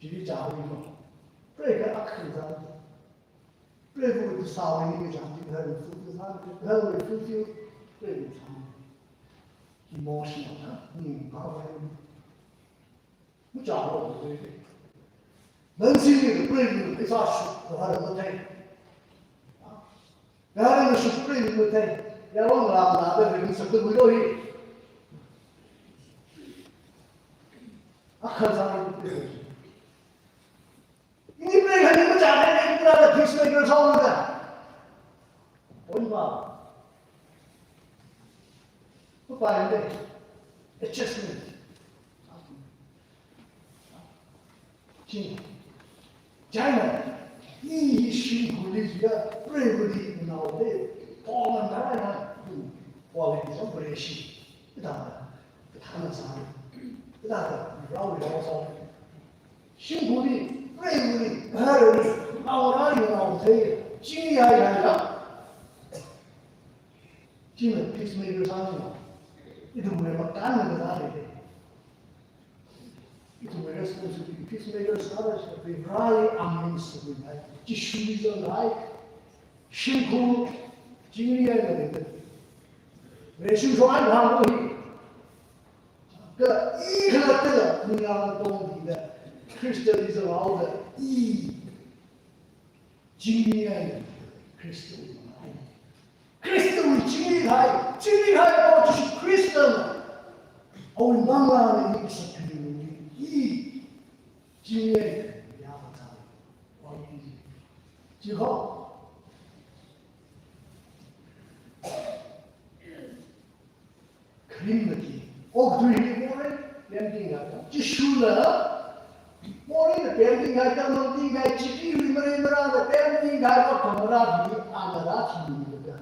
D: 就是假的嘛，这个阿克上，这个是稍微一个讲究，他的夫他会夫妇这个长，是模式啊，麻烦，不假的不对的，能心里的不认为啥说，他的不对。然后那个是不认为的，然后拿的人是不会多的，看上面不对，你不认为你们家的人不知道peacemaker操作的，我你妈，不管的 ，adjustment， 讲的。你辛苦的这个不认为的脑袋，我们当然我们这不认识，不当的，他们啥的，不当的，绕骚，辛苦的不认为的，还有的脑袋有脑袋，经历还一样，今日 peacemaker 上去了，你都没有干那个啥的。Itu responsibility. Peacemakers others we rally amongst the night. 继续的来，辛苦经历的那个，没修出安康东西，个一个的同样的东西的 Christianism 好的一经历的 Christianism， Christian 经历开到就是 Christian， 我们当然的一个是。经验两个差，我理解。最后， 그림들이 옥두리 모래 뱀딩하다 지슈나 모래는 뱀딩하다 놈딩가 지기 위머리머라다 뱀딩하고 도머라비 아나라 팀입니다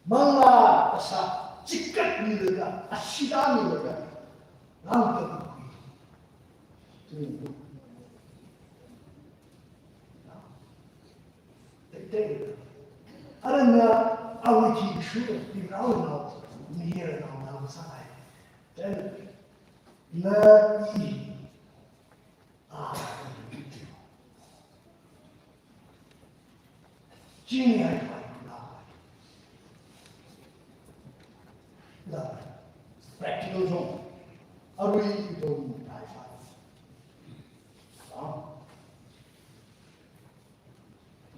D: 망라 아사 직각입니다 아시다입니다 남편对，那阿维提出比较闹，你也闹上来，真的，那你啊，今年还那 practical 中，阿维都来发，啊。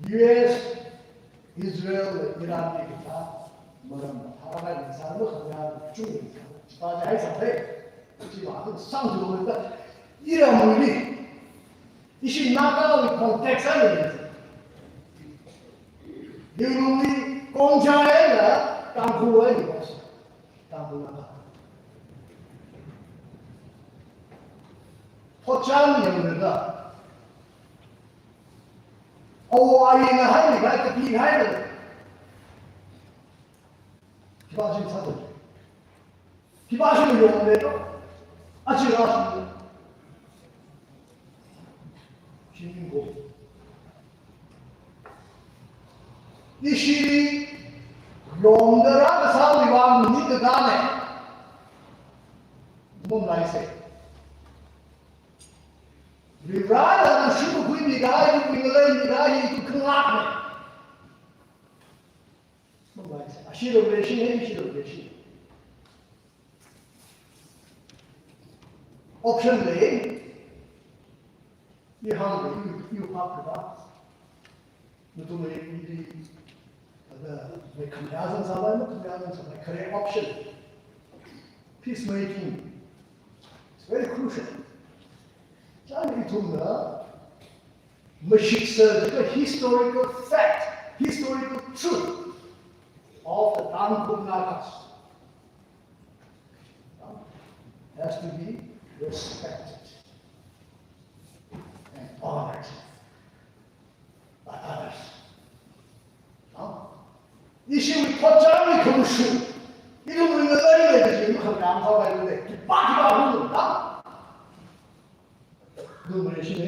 D: US, Israel, Iran के खिलाफ मरम हमारा इंसान को खबर चुन बात है सब है इसी बात को समझ लो ना ये मूली इसी नाका कॉन्टेक्स्ट है ये मूली कौन जाएगा काम हुआ ही बस काम हुआ 포장 연구가 아이가 하니까 비하이는 기바신 사들 기바신을 용내도 아직 알았습니다. 신고 이 시리 용들하고 사우리와 믿을 다음에 뭔 나이세 리브라는 수도 구입니다. 이거 이거입니다. 이거 큰악네. 뭔 나이세 시도 배신 해 시도 배신 옵션 A 이 항도 이 파트가 누구는 이 왜 comparison 사람은 comparison 사람 그래 option peacemaking it's very crucial. 자, 이 동네 the historical fact, historical truth of the Tangkung Nagas has to be respected and honored by others. 이 시위 포장이 금수 이런 우리가 어리게 되지 이거 감사가 있는데 빠지가 흐른다 그 말이시네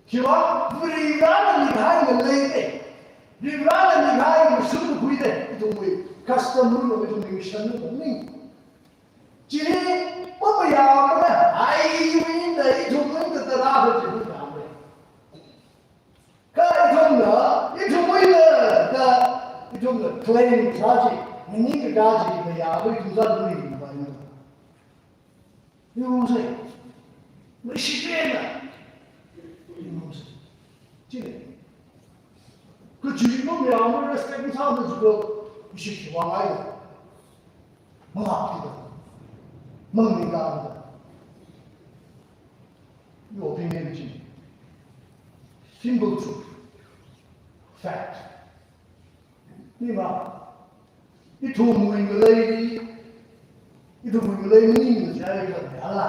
D: 기왕 우리라는 이가이는 레이데 우리라는 이가이는 수도 구이데 이 동무이 가스터물로 이 동무이 시간은 없니 지리 뭐야 아이윈데 이 동무이도 따라하지 못하네 이 동무이는 이 정도 클레임 가지, 니가 가지, 뭐야, 우리 두사들이 있는 거 아니야? 이거 보세요. 우리 시대에는 이거 보세요. 지금 그 주인공이 아무리 레스펙트 사람들 주고 이 시대 왕아이다. 뭐합니다. 먹는가 합니다. 이거 opinion이지. Simple truth, fact. Nhưng mà cái thù mùi người lấy đi cái thù mùi người lấy mình người sẽ là nhả là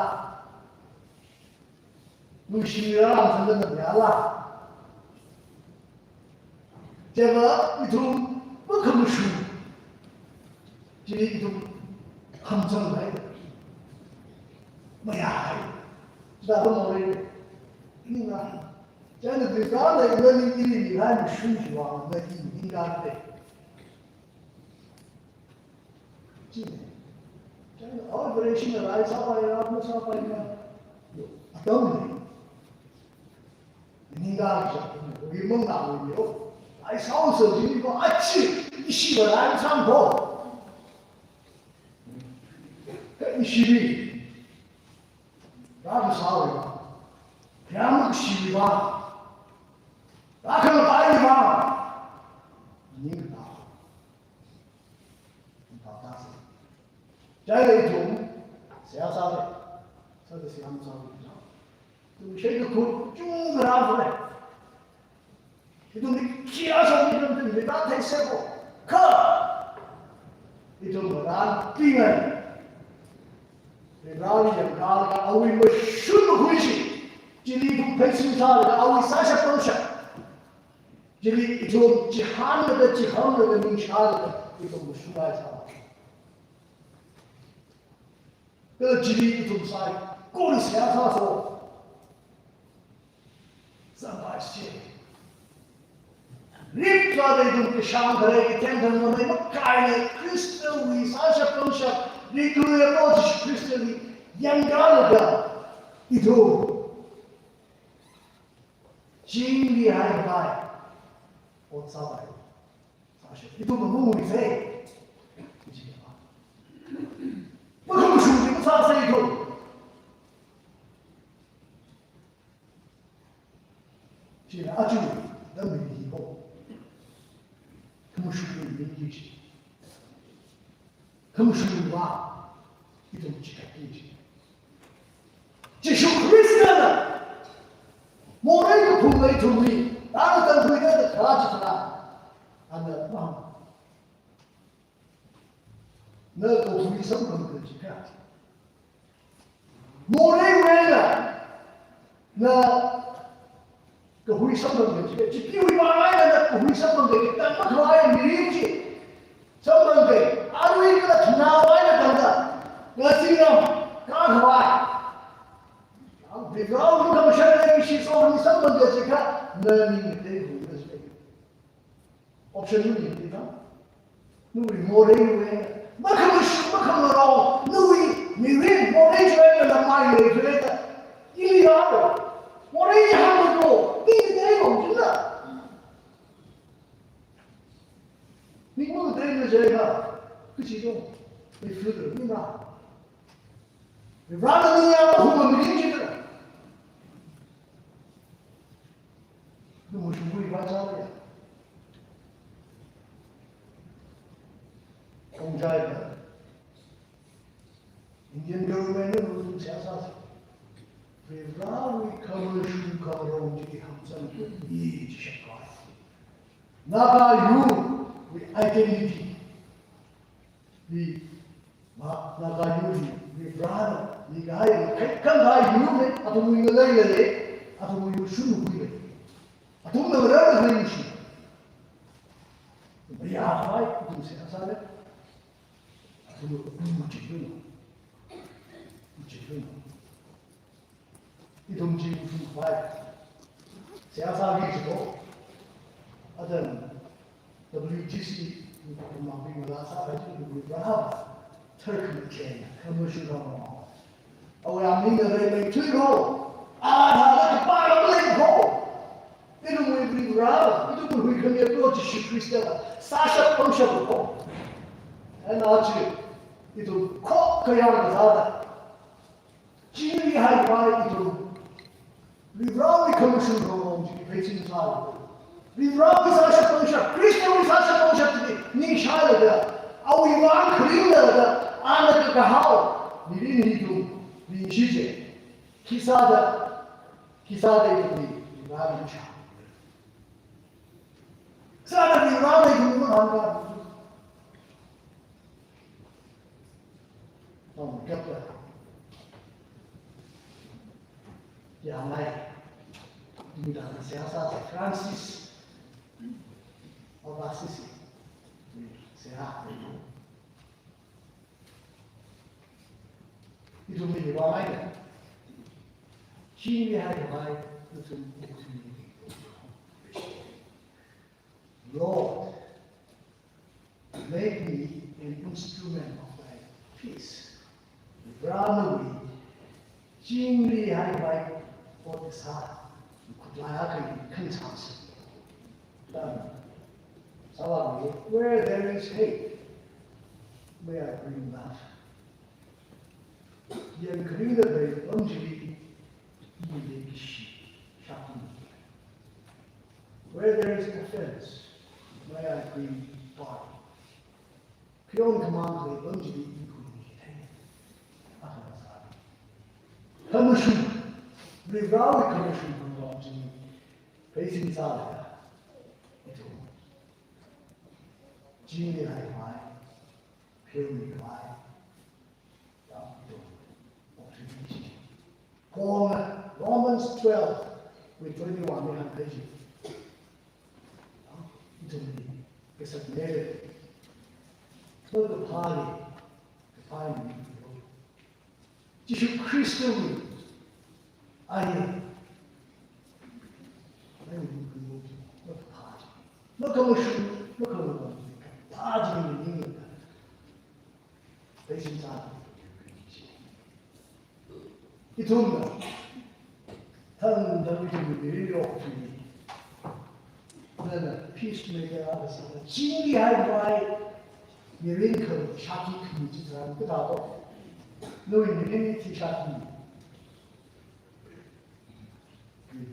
D: người sinh ra làm thành là nhả là cho đó cái thù bất không được sụn chỉ cái thù không xong đấy mà hại ta không nói đấy nhưng mà cho nên từ đó là người đi hai một suy nghĩ vào người đi ra đấy operational rights आपने सापाया अदम निगाह से विमंग नामुयो ऐसा उसे जिनको अच्छी इसी बराबर सांभो इसी भी रात सावरी क्या शिवा राखल पाइबा निगाह在那种小沙的，这个小沙的，有些个苦中个拿出来，这种你其他上面的你打太少个，可，你 itu beran pingan. Berani yang kala awi masyur huisi. Jadi itu pensi sahaja awi sasa pensa. Jadi itu jihan ada minshal itu musuh sahaja. Kalau jadi itu saya kau siapa so sampai sih. Rip sahaja itu kesang dari tentang mana kaya Kristen wisasa pensa. Itu yang proses Kristen yang galaga itu jingli hai bai sabai itu memulai saya bukan suci besar itu jika aju dan menghibur kamu sudah menghibur kamu sudah itu jika ini Yesus Kristus mulai kepulai tuli lalu tentunya kerajaan anda paham nak kepulai sama kerja mulai wala na kepulai sama kerja jadi wilayah na kepulai sama kerja tanpa kaya mirinci sama kerja alu ini kita tunawai na tanda ngasihnya kagawai Kalau kamu cari isi soal ini sama dia cakap nanti itu resmi. Option ini kita, nuri more ini, macam orang nuri mirin more ini dalam main itu kita, ini apa? More ini apa tu? Ini dia macam mana? Ni mana dia cakap? Kecil ni filter ni mana? Berada ni apa? Hukum mirin kita. Kamu semua baca ya. Congregational. Indian government ने उनको सियासत से फेवराल commercial कमरों की हमसन को ये शिकायत Naga you with identity the naga yू फेवराल निगाह kan gai yू में atau mengenai ले atau mengusul हुई Atau benar benar ini. Ya, baik itu saya salah. Atau muncul. Itu muncul baik. Saya salah itu. Ada WTC mampu merasa itu berapa terkejut. Kamu sudah mau. Awak ini dari itu. Ada kepala beliau. Itu mulai berubah, itu mulai kami approach Kristen. Sasha function kok, dan aja itu kok kaya ada. Jadi hari itu berubah kami suruh jadi preaching sahaja. Berubah Sasha function, Kristen Sasha function ini ni sahaja ada. Awiwan kerja ada, anak kehau, ini itu ni sih. Kisah ada itu ni berubah. Sana di ramai dulu anda. Kata. Yang lain. Di dalam siasat Francis of Assisi. Sehat itu. Itu menjadi ramai. Ciri hari baik itu. Lord, make me an instrument of thy peace. Brahmani, jingli hai bai for this heart. Kutlayakan kantas. Dan, salami, where there is hate, may I bring that. Yang kerina bai anjali, ini shakti. Where there is offense, may I bring pardon. Kion command the Anjali equally. Commission, Rivawi commission from Anjali, facing Saga. Jini Hai Mai, 표현이 좋아요. 보면 Romans 12, 우리 21에 한 페이지. 이들이 그래서 내일 그 파리 지금 그리스도를 아니 너 그거 파지는 있는 대신 사 이 돈은 다른 자들이 밀려오니 그러나 peacemaker 진리할 바에 미링크 샤키 크미지 사람 그다도 너희 미링티 샤키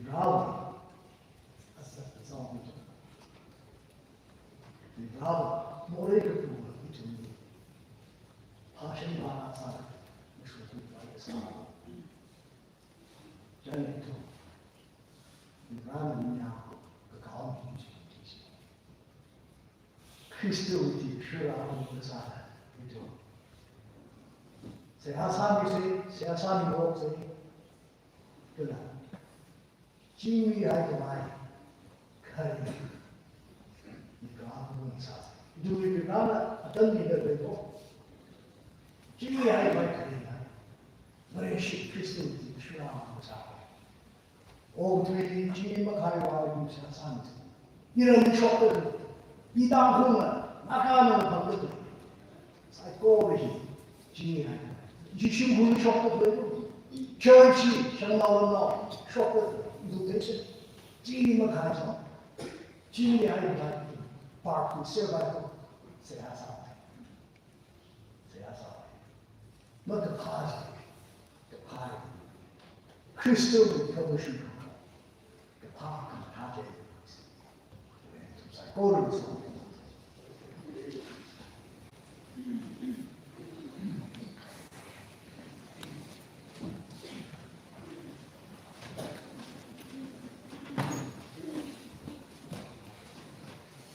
D: 브라보 아싸 브라보 모래를 부르는 이tum 파션 바나사 무슨 말이야 저는 또 브라보냐 그 가운데 크리스도의 필요한 것을 이죠. 세상이고 그러나 진리할 말 가리 이거 아무런 사. 이들이 그러나 어떤 일을 되고 진리할 말 가리나 너의 시 크리스도의 필요한 것을 오늘의 진리만 가리고 있는 세상이 이런 촉들 이 당분은 아까는 방법들 사이코로지 진리하는 지금 보는 촉들도 결시 정말로 촉들 이도 대체 진리만 가서 진리하는 거 바로 세바도 세하사 뭐그 파지 크리스도를 배우시고 그 파악을 하게 사이코를 써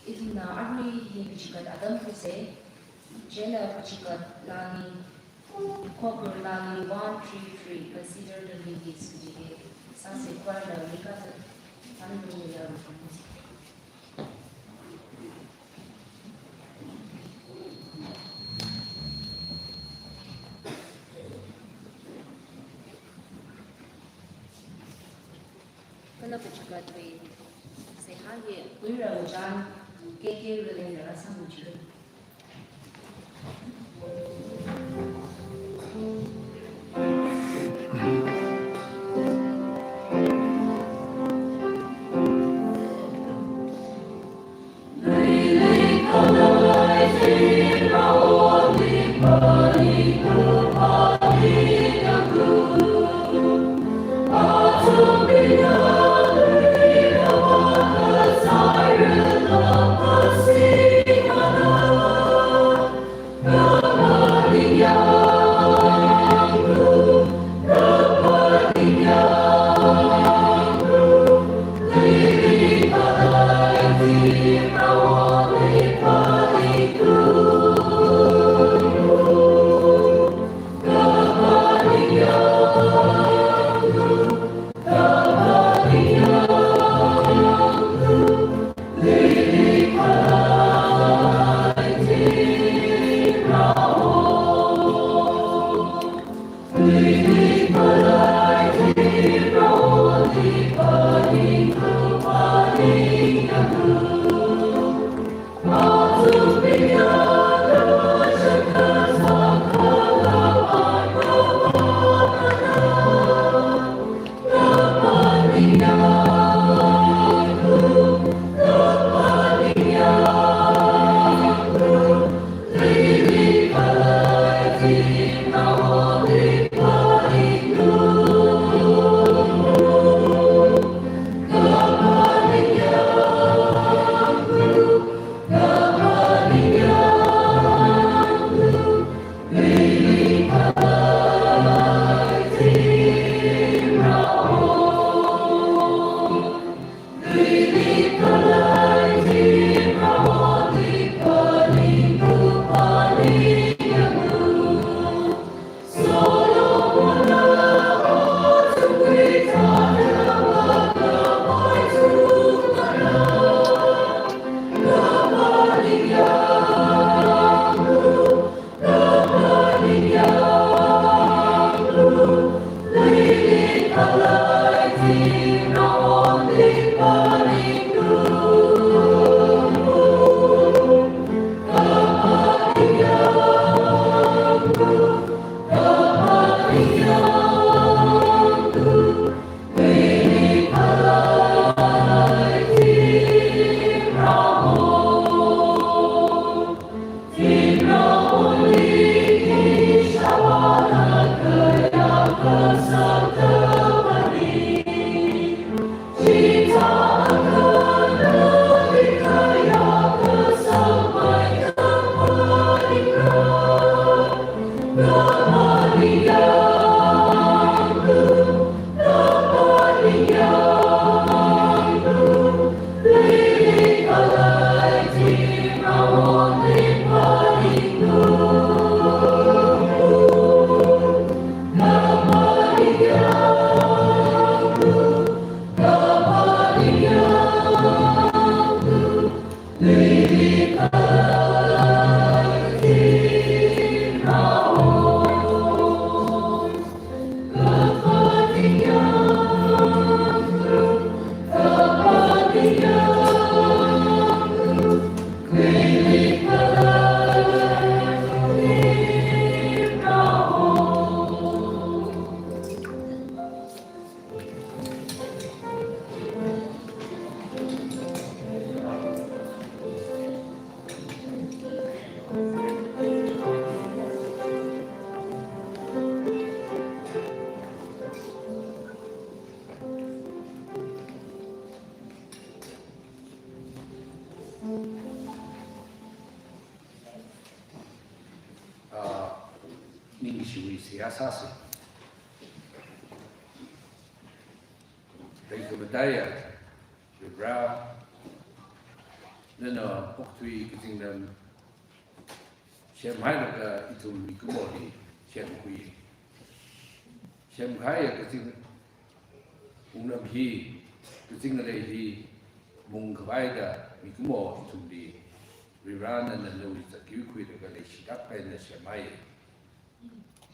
B: Idina army he bichikat Adam Huse, Jena bichikat Lani, Quaker Lani 133, consider the ladies Vijay, Sanse Kwarna, Nikata, Anduya. Kala bichikat we say hi, we are Jan. KK really rasa muncul.
G: Siren of the sea,
D: 닝시위 시야사시 레이크바다야 르브라 너너 옥투이 그ting남 셴마이르가 이tum 미쿠모리 셴구이 셴카야 그ting 웅남히 그ting레히 몽가바이다 미쿠모 이tum디 리라나는 노이자 기쿠이르가 레시닥바이나 셴마이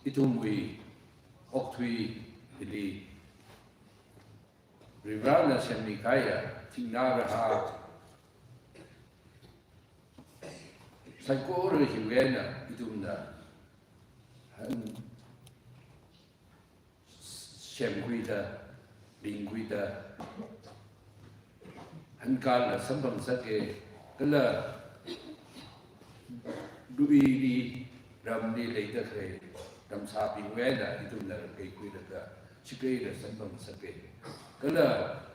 D: 이tum위 옥투이 빌리 리라나 셴미카야 팅나르하 사이코르 히웨나 이둠나 한 셴구이다 링구이다 한칼나 선방사게 끌라 루이리 람리 레이다케 람사빙웨나 이둠나 게이구이다가 시게이다 선방사게 끌라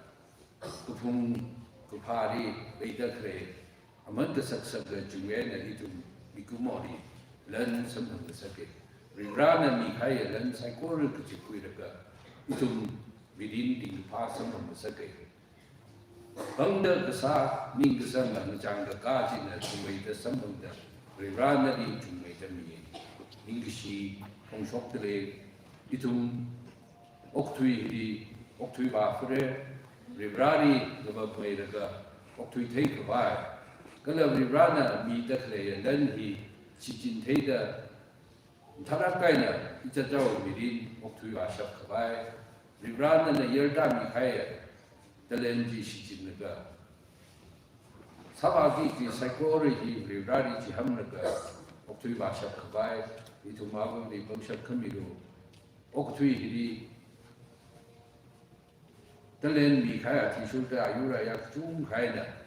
D: 그풍 그파리 레이다케 Amanda saksaga jungena itu mikumori lan sambang sake rirana mikaya lan saikor kecikuiraga itu bidin di pa sambang sake bangda kesa mingsa man jangga kajina jumai da sambang da rirana di jumai da mi ingshi kongsok tele itu oktui di oktui ba fure rirari gaba mairaga oktui thei kabai Kalau Rana minta kerja dan hi cicin tidak, thara kaya kita jauh mirin waktu asap kabai. Rana na yerda mikaya dalam di cicin naga. Sabagi di saikori hi Rani ciham naga waktu asap kabai itu mahu di bangsa kamiru waktu ini dalam mikaya tisulta ayura yak cung kaya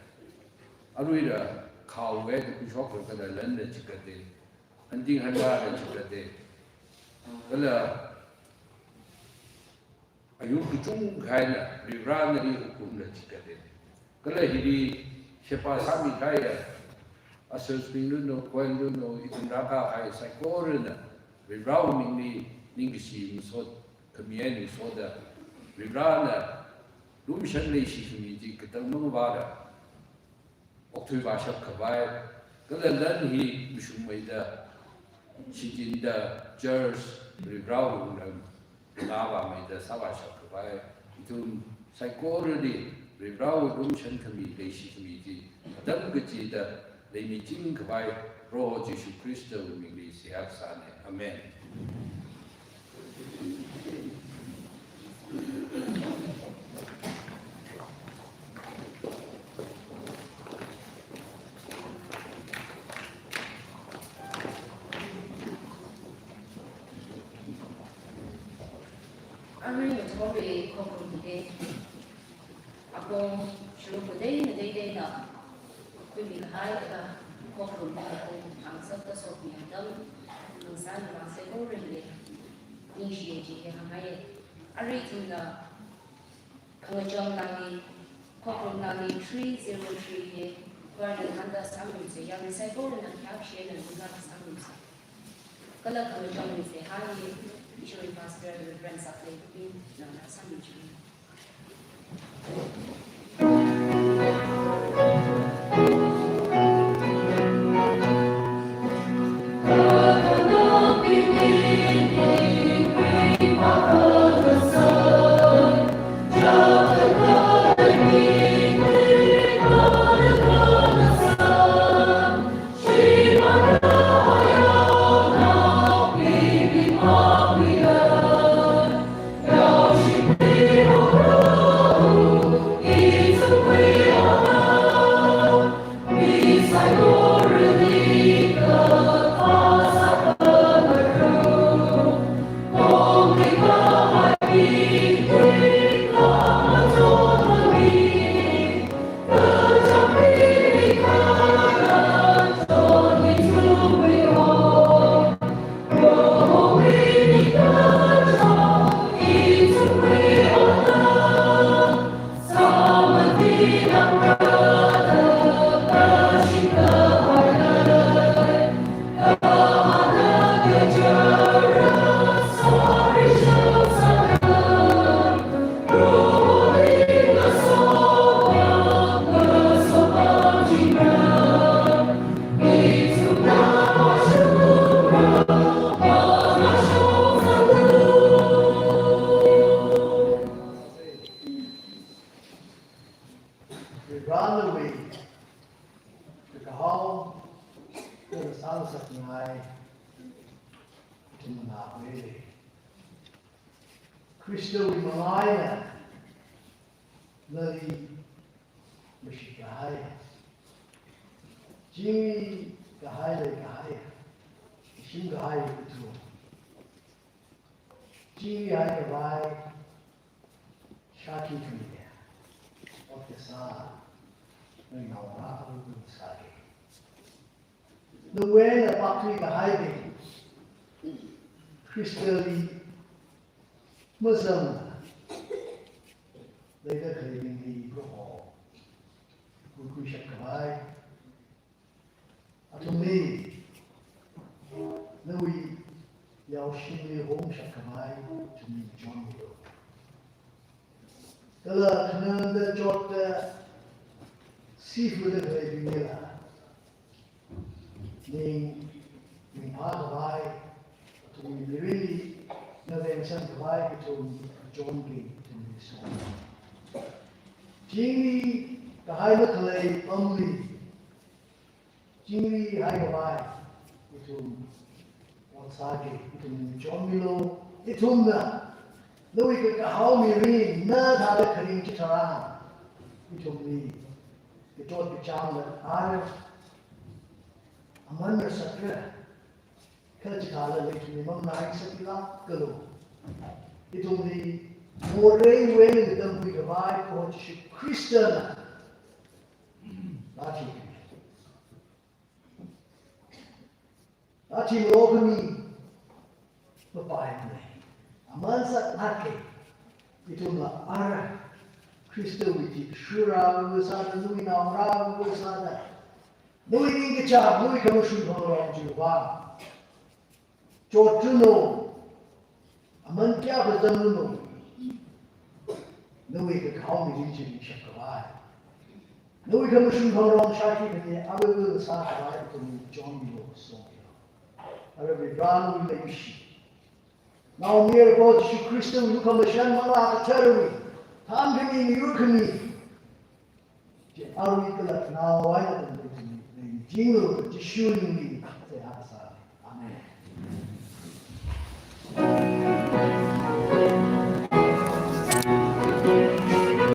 D: Aruira kawe de kushok ka da lan de chikate anding hanwa de chikate kala ayu kuchung khaina rivran ri hukum de chikate kala hiri shepa sami kaya asos pindu no kwendo no itunaka ai sakorna rivrau mingni ningshi musot kamieni soda rivrana lumshan le shi mi ji katam mawara Oktober shab kabai, kalau lan hi mushumaida, sijinda jers ribrau ulam, lawa maida sawa shab kabai, itu saikor di ribrau rumshan kami leisi kami di, adam kecida lemi jing kabai, roh Yesus Kristus mingli sehat sana, amen.
B: Amin tobe kokude ako shulukude nede na kumi hai ka kokun ko ang sabta sopi dam nusan ma se gorele ni shi ji ke hangaye ari tuna kangajong nani kokun nani 303 ye kwa na handa samu se yang se gorele na kya she na na samu se kala kangajong ni se hai Usually Pastoral friends up there in some
D: sao sạch ngài chúng ta về Christo Himalaya nơi Michigan chỉ cả hai lời cả hai xin cả hai itu chỉ hai cái vai Shaki Phungyo of the Sa nơi nào đó ở bên Sa the way the factory behind it Christianly Muslim they đã khởi lên đi pro họ cuối sắp cái à chúng mình nếu yêu xin đi home sắp cái chúng mình chọn được đó là khả năng để chọn seafood để khởi lên đi là nên mình phá cái chúng mình really nó về sang cái chúng chọn cái Jimmy the high clay only Jimmy high by itu Wansage itu John Milo itu na noi ke how miri na tha de khring chi thara itu ni ke chot ke chang na ar aman na sakra ke chi tha le itu ni mam nai sakila kalo itu ni more way than we divide for Christian. Lati mogami Bible. Amansa ake itu la ara Christianity shura usada nui na ora usada nui ni ke cha nui kamu shu thong ji wa chotuno aman kya bazanu Noi ke khao mi ji ji shakawai Noi kamu shu thong rong shaki ke abu sa hai to mi John mi lo so Ara vi ran mi le Now near God to Christian you come shan mala terror tham ke ni yu ke ni je aru ikla now why not ni jingo ji shu ni se ha sa amen